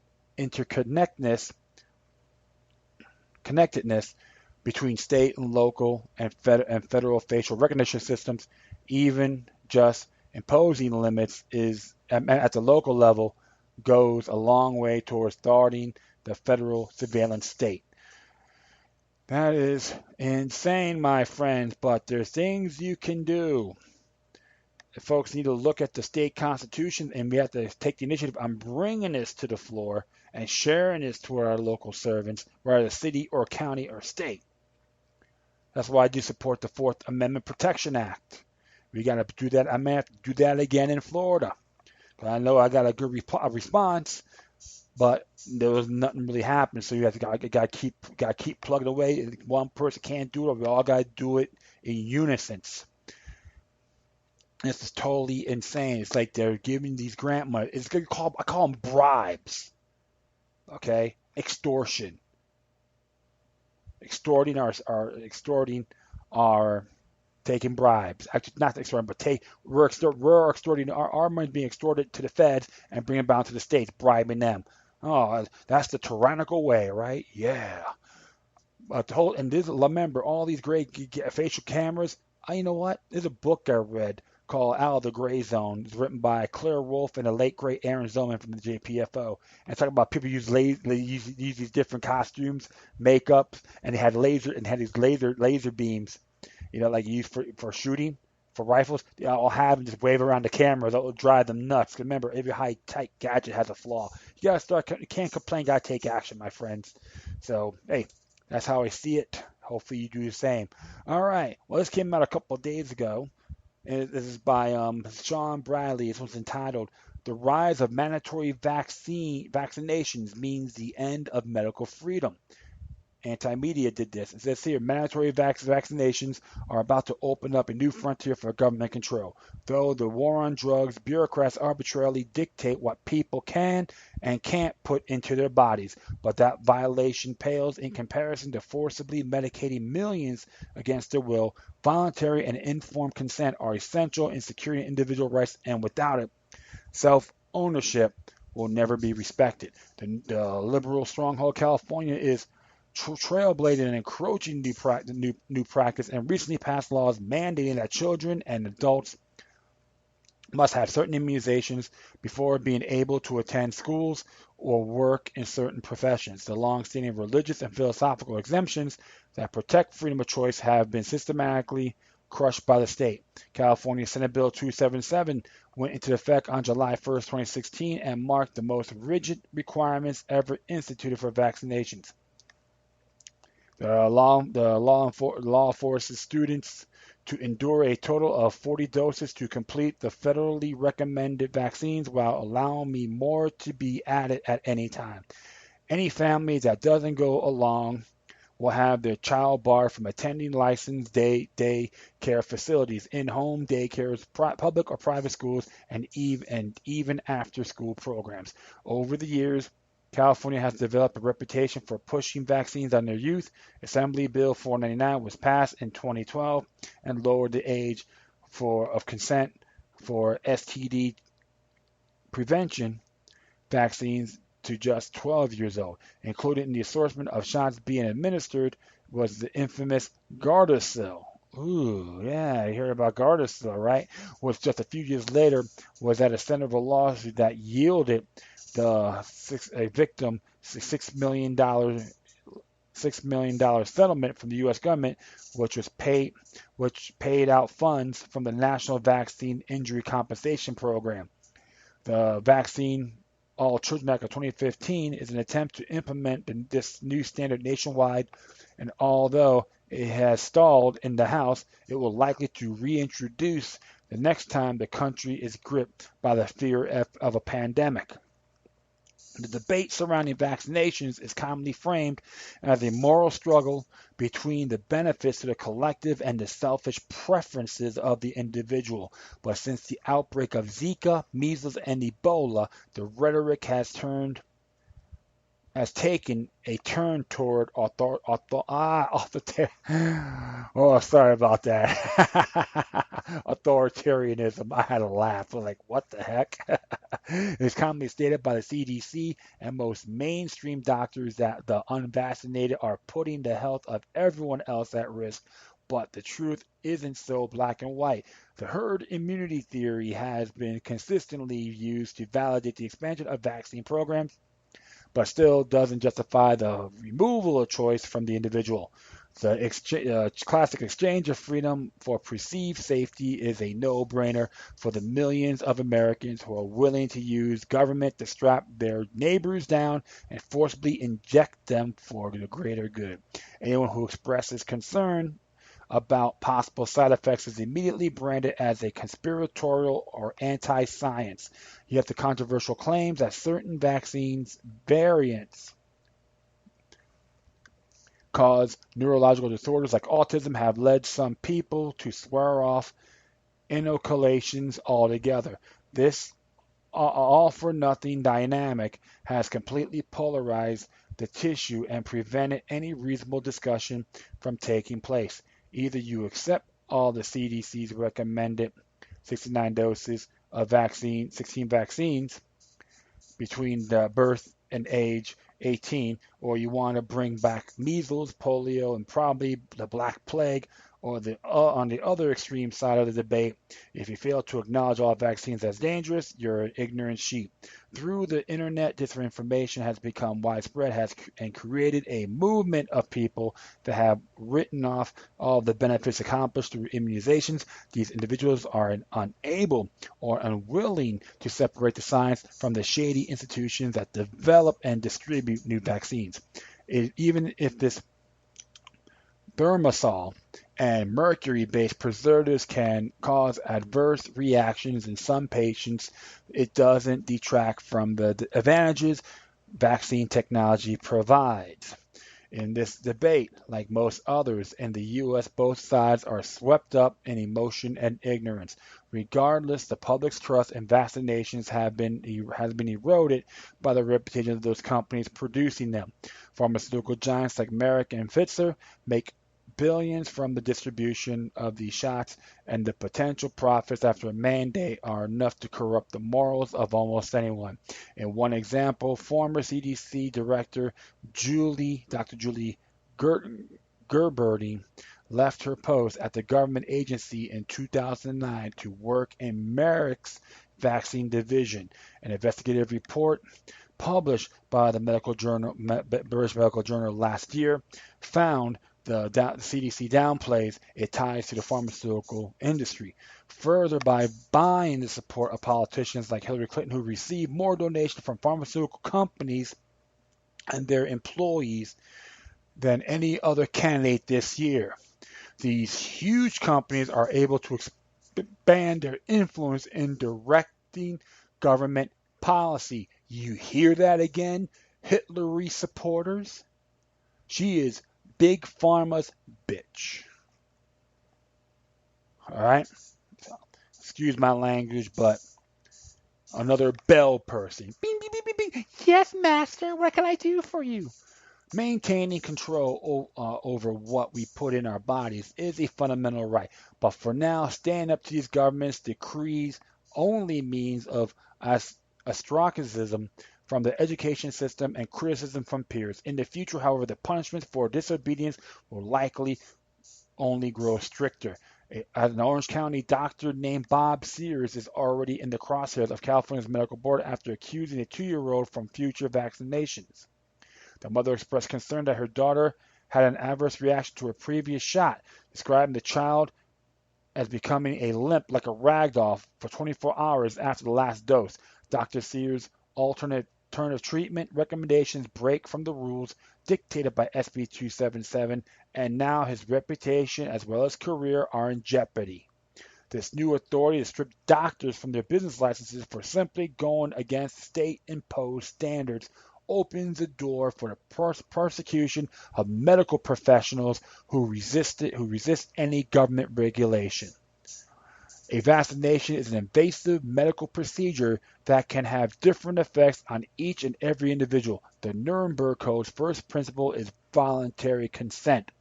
connectedness between state and local and federal facial recognition systems. Even just imposing limits is at the local level goes a long way towards thwarting the federal surveillance state. That is insane, my friends, but there's things you can do. Folks need to look at the state constitution, and we have to take the initiative on bringing this to the floor and sharing this to our local servants, whether the city or county or state. That's why I do support the Fourth Amendment Protection Act. We got to do that. I may have to do that again in Florida. But I know I got a good response, but there was nothing really happening. So you have to got to keep plugging away. One person can't do it. We all got to do it in unison. This is totally insane. It's like they're giving these grant money. It's good. I call them bribes. Okay, extortion. Extorting our taking bribes. Actually, not extorting, but we're extorting our money being extorted to the feds and bringing it down to the states, bribing them. Oh, that's the tyrannical way, right? Yeah. But remember all these great facial cameras. You know what? There's a book I read called Out of the Gray Zone. It's written by Claire Wolfe and the late great Aaron Zillman from the JPFO. And it's talking about people use these different costumes, makeup, and they had these laser beams like you use for shooting, for rifles. They all have them just wave around the camera. That will drive them nuts. 'Cause remember, every high-tech gadget has a flaw. You gotta start. You can't complain. Gotta take action, my friends. So hey, that's how I see it. Hopefully you do the same. All right. Well, this came out a couple of days ago. And this is by Sean Bradley. This one's entitled "The Rise of Mandatory Vaccinations Means the End of Medical Freedom." Anti-Media did this. It says here, mandatory vaccinations are about to open up a new frontier for government control. Though the war on drugs, bureaucrats arbitrarily dictate what people can and can't put into their bodies. But that violation pales in comparison to forcibly medicating millions against their will. Voluntary and informed consent are essential in securing individual rights, and without it, self-ownership will never be respected. The liberal stronghold California is trailblazing and encroaching new practice and recently passed laws mandating that children and adults must have certain immunizations before being able to attend schools or work in certain professions. The long-standing religious and philosophical exemptions that protect freedom of choice have been systematically crushed by the state. California Senate Bill 277 went into effect on July 1st, 2016, and marked the most rigid requirements ever instituted for vaccinations. The law forces students to endure a total of 40 doses to complete the federally recommended vaccines, while allowing more to be added at any time. Any family that doesn't go along will have their child barred from attending licensed day care facilities, in-home daycares, public or private schools, and even after-school programs. Over the years, California has developed a reputation for pushing vaccines on their youth. Assembly Bill 499 was passed in 2012 and lowered the age of consent for STD prevention vaccines to just 12 years old. Included in the assortment of shots being administered was the infamous Gardasil. Ooh, yeah, you heard about Gardasil, right? Which just a few years later was at the center of a lawsuit that yielded a victim $6 million settlement from the U.S. government, which paid out funds from the National Vaccine Injury Compensation Program. The Vaccine All Children Act of 2015 is an attempt to implement this new standard nationwide, and although it has stalled in the House, it will likely to reintroduce the next time the country is gripped by the fear of a pandemic. The debate surrounding vaccinations is commonly framed as a moral struggle between the benefits to the collective and the selfish preferences of the individual. But since the outbreak of Zika, measles, and Ebola, the rhetoric has taken a turn toward oh, sorry about that. Authoritarianism. I had to laugh. I'm like, what the heck? It's commonly stated by the CDC and most mainstream doctors that the unvaccinated are putting the health of everyone else at risk. But the truth isn't so black and white. The herd immunity theory has been consistently used to validate the expansion of vaccine programs, but still doesn't justify the removal of choice from the individual. The classic exchange of freedom for perceived safety is a no-brainer for the millions of Americans who are willing to use government to strap their neighbors down and forcibly inject them for the greater good. Anyone who expresses concern about possible side effects is immediately branded as a conspiratorial or anti-science. Yet the controversial claims that certain vaccines variants cause neurological disorders like autism have led some people to swear off inoculations altogether. This all-for-nothing dynamic has completely polarized the tissue and prevented any reasonable discussion from taking place. Either you accept all the CDC's recommended 69 doses of 16 vaccines between the birth and age 18, or you want to bring back measles, polio, and probably the Black Plague, Or on the other extreme side of the debate, if you fail to acknowledge all vaccines as dangerous, you're an ignorant sheep. Through the internet, disinformation has become widespread and created a movement of people that have written off all the benefits accomplished through immunizations. These individuals are unable or unwilling to separate the science from the shady institutions that develop and distribute new vaccines. Even if this Thimerosal and mercury-based preservatives can cause adverse reactions in some patients, it doesn't detract from the advantages vaccine technology provides. In this debate, like most others in the U.S., both sides are swept up in emotion and ignorance. Regardless, the public's trust in vaccinations has been eroded by the reputation of those companies producing them. Pharmaceutical giants like Merck and Pfizer make billions from the distribution of these shots, and the potential profits after a mandate are enough to corrupt the morals of almost anyone. In one example, former CDC Director Dr. Julie Gerberding left her post at the government agency in 2009 to work in Merck's vaccine division. An investigative report published by the British Medical Journal last year found the CDC downplays its ties to the pharmaceutical industry. Further, by buying the support of politicians like Hillary Clinton, who received more donations from pharmaceutical companies and their employees than any other candidate this year. These huge companies are able to expand their influence in directing government policy. You hear that again, Hillary supporters? She is Big Pharma's bitch. All right? Excuse my language, but another bell person. Bing, bing, bing, bing, bing. Yes, master. What can I do for you? Maintaining control over what we put in our bodies is a fundamental right. But for now, stand up to these governments' decrees only means of ostracism from the education system and criticism from peers. In the future, however, the punishments for disobedience will likely only grow stricter. An Orange County doctor named Bob Sears is already in the crosshairs of California's medical board after accusing a 2-year-old from future vaccinations. The mother expressed concern that her daughter had an adverse reaction to a previous shot, describing the child as becoming a limp like a rag doll for 24 hours after the last dose. Dr. Sears' alternative treatment recommendations break from the rules dictated by SB 277, and now his reputation as well as career are in jeopardy. This new authority to strip doctors from their business licenses for simply going against state-imposed standards opens the door for the persecution of medical professionals who resist any government regulation. A vaccination is an invasive medical procedure that can have different effects on each and every individual. The Nuremberg Code's first principle is voluntary consent.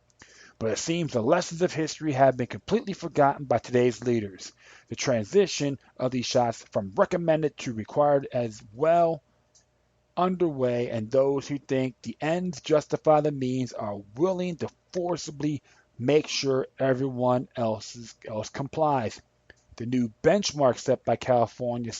But it seems the lessons of history have been completely forgotten by today's leaders. The transition of these shots from recommended to required as well underway, and those who think the ends justify the means are willing to forcibly make sure everyone else complies. The new benchmark set by California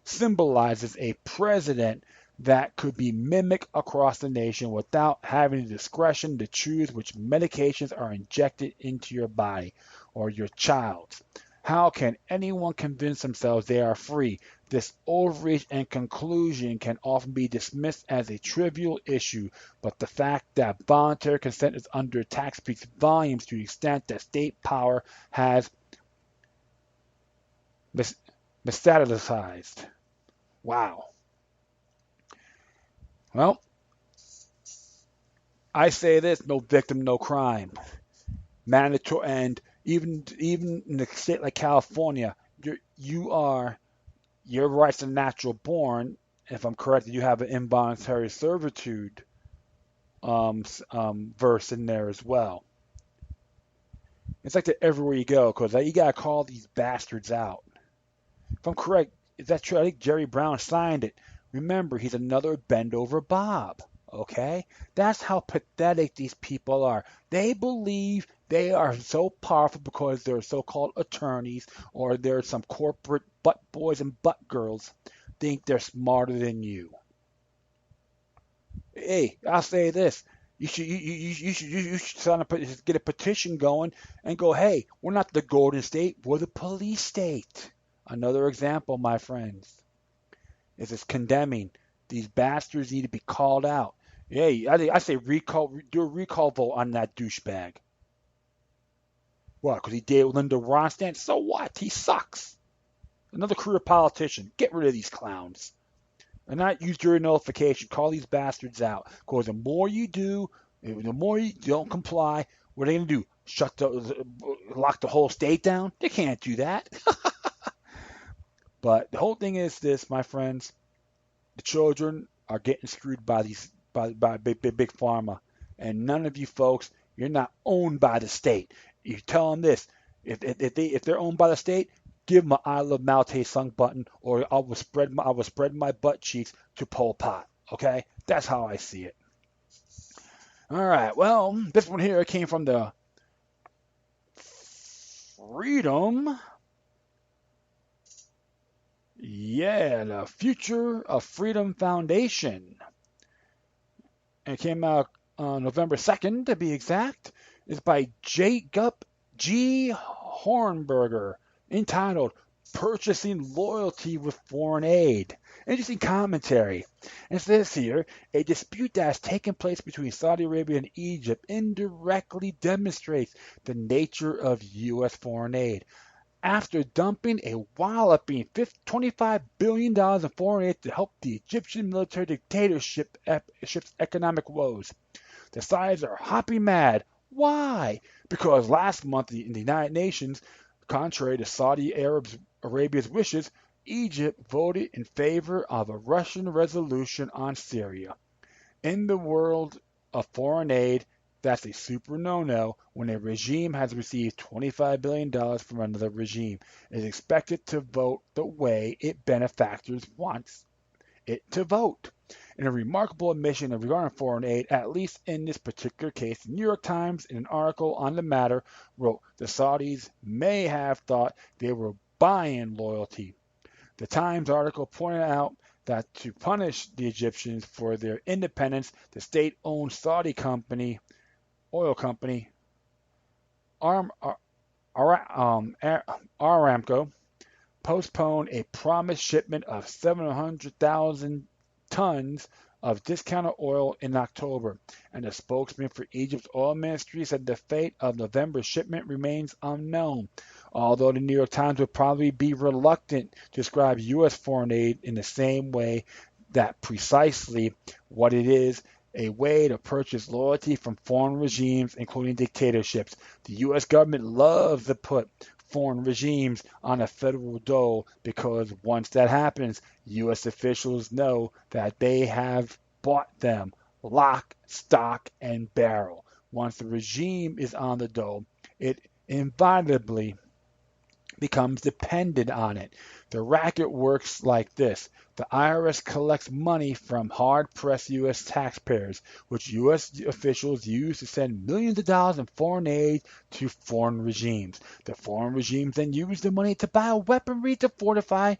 symbolizes a precedent that could be mimicked across the nation without having the discretion to choose which medications are injected into your body or your child's. How can anyone convince themselves they are free? This overreach and conclusion can often be dismissed as a trivial issue, but the fact that voluntary consent is under attack speaks volumes to the extent that state power has metastasized. Wow. Well, I say this: no victim, no crime. Mandatory, and even in a state like California, your rights are natural born. If I'm correct, you have an involuntary servitude verse in there as well. It's like that everywhere you go, because you gotta call these bastards out. If I'm correct, is that true? I think Jerry Brown signed it. Remember, he's another bend over Bob. Okay? That's how pathetic these people are. They believe they are so powerful because they're so-called attorneys or they're some corporate butt boys and butt girls think they're smarter than you. Hey, I'll say this. You should sign up, get a petition going and go, hey, we're not the Golden State, we're the police state. Another example, my friends, is it's condemning. These bastards need to be called out. Hey, I say do a recall vote on that douchebag. What? Because he dated Linda Ronstadt? So what? He sucks. Another career politician. Get rid of these clowns. And not use jury nullification. Call these bastards out. Because the more you do, the more you don't comply, what are they going to do? Lock the whole state down? They can't do that. But the whole thing is this, my friends. The children are getting screwed by big pharma, and none of you folks, you're not owned by the state. You tell them this: if they're owned by the state, give them an I Love Mao Tse-tung button, or I will spread my butt cheeks to Pol Pot. Okay, that's how I see it. All right. Well, this one here came from the Freedom. Yeah, the Future of Freedom Foundation. It came out on November 2nd, to be exact. It's by Jacob G. Hornberger, entitled Purchasing Loyalty with Foreign Aid. Interesting commentary. And it says here, a dispute that has taken place between Saudi Arabia and Egypt indirectly demonstrates the nature of U.S. foreign aid. After dumping a walloping $25 billion in foreign aid to help the Egyptian military dictatorship's economic woes, the sides are hopping mad. Why? Because last month in the United Nations, contrary to Saudi Arabia's wishes, Egypt voted in favor of a Russian resolution on Syria. In the world of foreign aid, that's a super no-no when a regime has received $25 billion from another regime. It is expected to vote the way its benefactors wants it to vote. In a remarkable admission regarding foreign aid, at least in this particular case, the New York Times, in an article on the matter, wrote, the Saudis may have thought they were buying loyalty. The Times article pointed out that to punish the Egyptians for their independence, the state-owned Saudi oil company, Aramco, postponed a promised shipment of 700,000 tons of discounted oil in October, and a spokesman for Egypt's oil ministry said the fate of November's shipment remains unknown. Although the New York Times would probably be reluctant to describe U.S. foreign aid in the same way that precisely what it is, a way to purchase loyalty from foreign regimes, including dictatorships. The U.S. government loves to put foreign regimes on a federal dole because once that happens, U.S. officials know that they have bought them lock, stock, and barrel. Once the regime is on the dole, it inevitably becomes dependent on it. The racket works like this. The IRS collects money from hard-pressed U.S. taxpayers, which U.S. officials use to send millions of dollars in foreign aid to foreign regimes. The foreign regimes then use the money to buy weaponry to fortify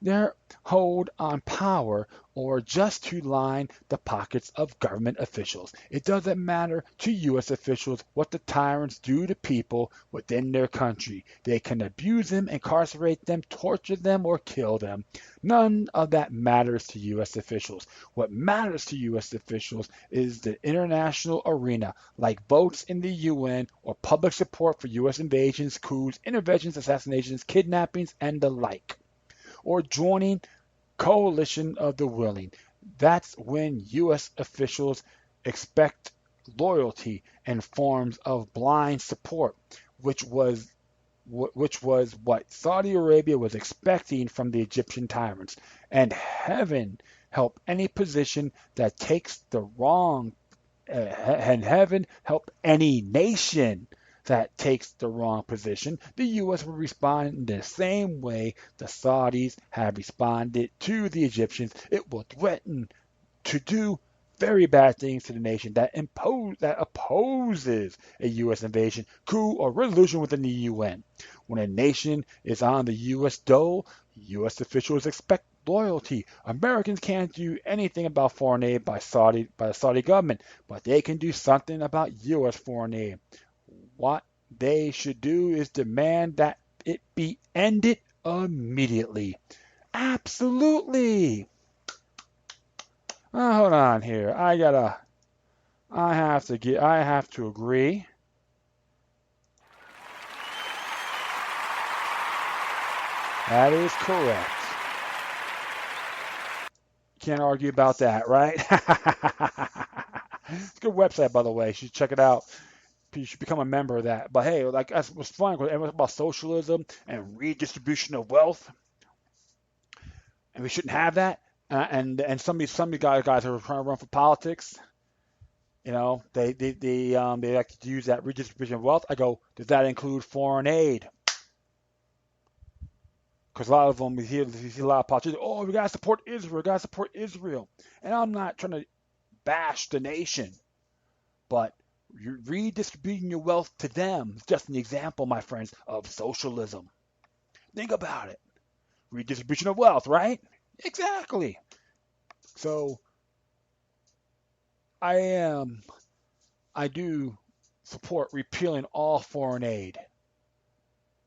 their hold on power or just to line the pockets of government officials. It doesn't matter to U.S. officials what the tyrants do to people within their country. They can abuse them, incarcerate them, torture them, or kill them. None of that matters to U.S. officials. What matters to U.S. officials is the international arena, like votes in the UN or public support for U.S. invasions, coups, interventions, assassinations, kidnappings, and the like, or joining coalition of the willing. That's when U.S. officials expect loyalty and forms of blind support, which was what Saudi Arabia was expecting from the Egyptian tyrants. And heaven help any position that takes the wrong, and heaven help any nation that takes the wrong position. The U.S. will respond in the same way the Saudis have responded to the Egyptians. It will threaten to do very bad things to the nation that opposes a U.S. invasion, coup, or resolution within the UN. When a nation is on the U.S. dole, U.S. officials expect loyalty. Americans can't do anything about foreign aid by the Saudi government, but they can do something about U.S. foreign aid. What they should do is demand that it be ended immediately. Absolutely. Hold on here. I have to agree. That is correct. Can't argue about that, right? It's a good website, by the way. You should check it out. You should become a member of that. But hey, like that's what's fun because everyone's about socialism and redistribution of wealth, and we shouldn't have that. And some of these guys who are trying to run for politics, they like to use that redistribution of wealth. I go, does that include foreign aid? Because a lot of them, you see a lot of politicians, oh, we got to support Israel, we got to support Israel. And I'm not trying to bash the nation, but you're redistributing your wealth to them is just an example, my friends, of socialism. Think about it. Redistribution of wealth, right? Exactly. So I do support repealing all foreign aid.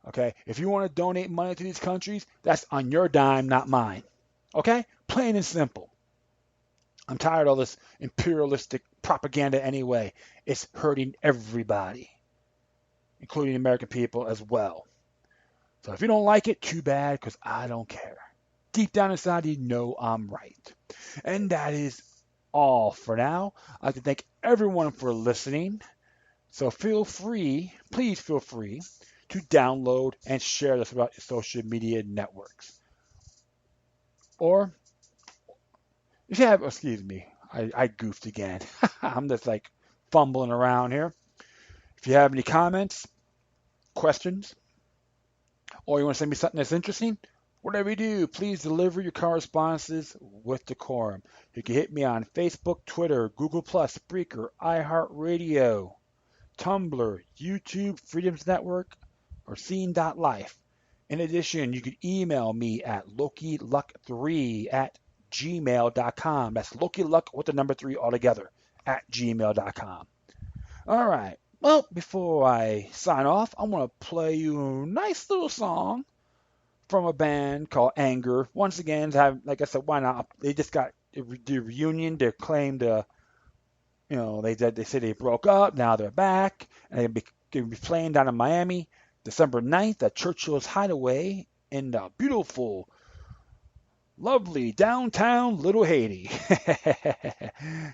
Okay? If you want to donate money to these countries, that's on your dime, not mine. Okay? Plain and simple. I'm tired of all this imperialistic propaganda anyway. It's hurting everybody, including the American people as well. So if you don't like it, too bad, because I don't care. Deep down inside, you know I'm right. And that is all for now. I'd like to thank everyone for listening. So please feel free to download and share this about your social media networks. Or if you have, excuse me, I goofed again. I'm just like fumbling around here. If you have any comments, questions, or you want to send me something that's interesting, whatever you do, please deliver your correspondences with decorum. You can hit me on Facebook, Twitter, Google+, Spreaker, iHeartRadio, Tumblr, YouTube, Freedoms Network, or Scene.life. In addition, you can email me at LokiLuck3@gmail.com. That's LokiLuck with the number 3 altogether @gmail.com. All right. Well, before I sign off, I'm going to play you a nice little song from a band called Anger. Once again, like I said, why not? They just got the reunion. They claimed, they said they broke up. Now they're back, and they'll be playing down in Miami, December 9th at Churchill's Hideaway in the beautiful, lovely downtown Little Haiti,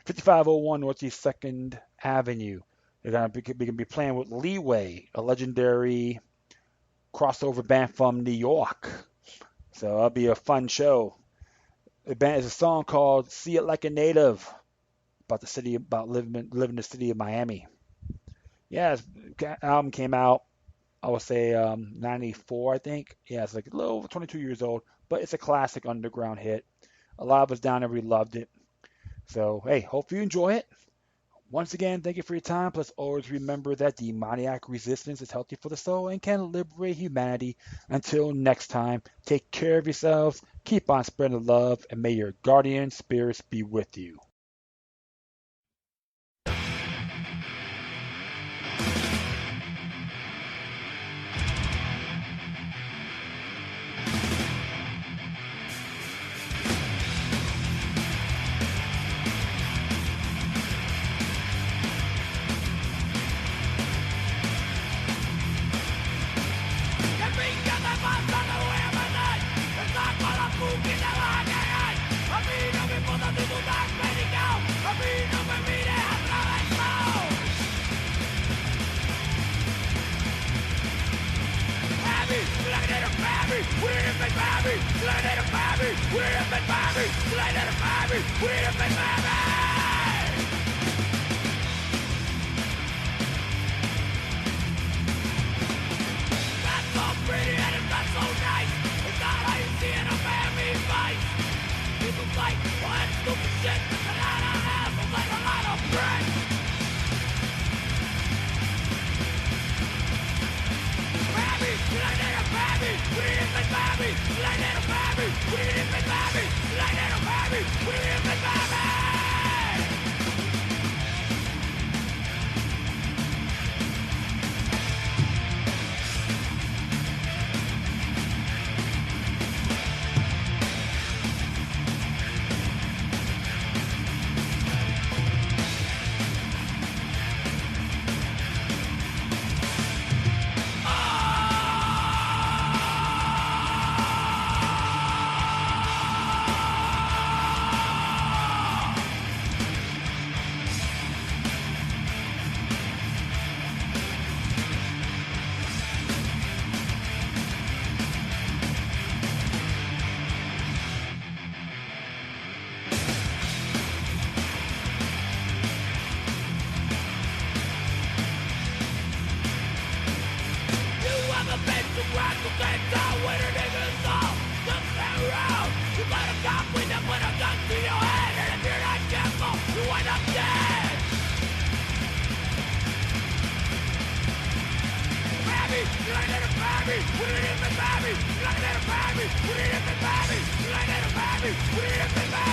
5501 Northeast 2nd Avenue. They're going to be playing with Leeway, a legendary crossover band from New York. So that'll be a fun show. The band is a song called "See It Like a Native," about living in the city of Miami. Yeah, the album came out, I would say 94, I think. Yeah, it's like a little over 22 years old, but it's a classic underground hit. A lot of us down there, we loved it. So, hey, hope you enjoy it. Once again, thank you for your time. Plus, always remember that demoniac resistance is healthy for the soul and can liberate humanity. Until next time, take care of yourselves, keep on spreading love, and may your guardian spirits be with you. Like, what stupid shit, and I don't have Put it in the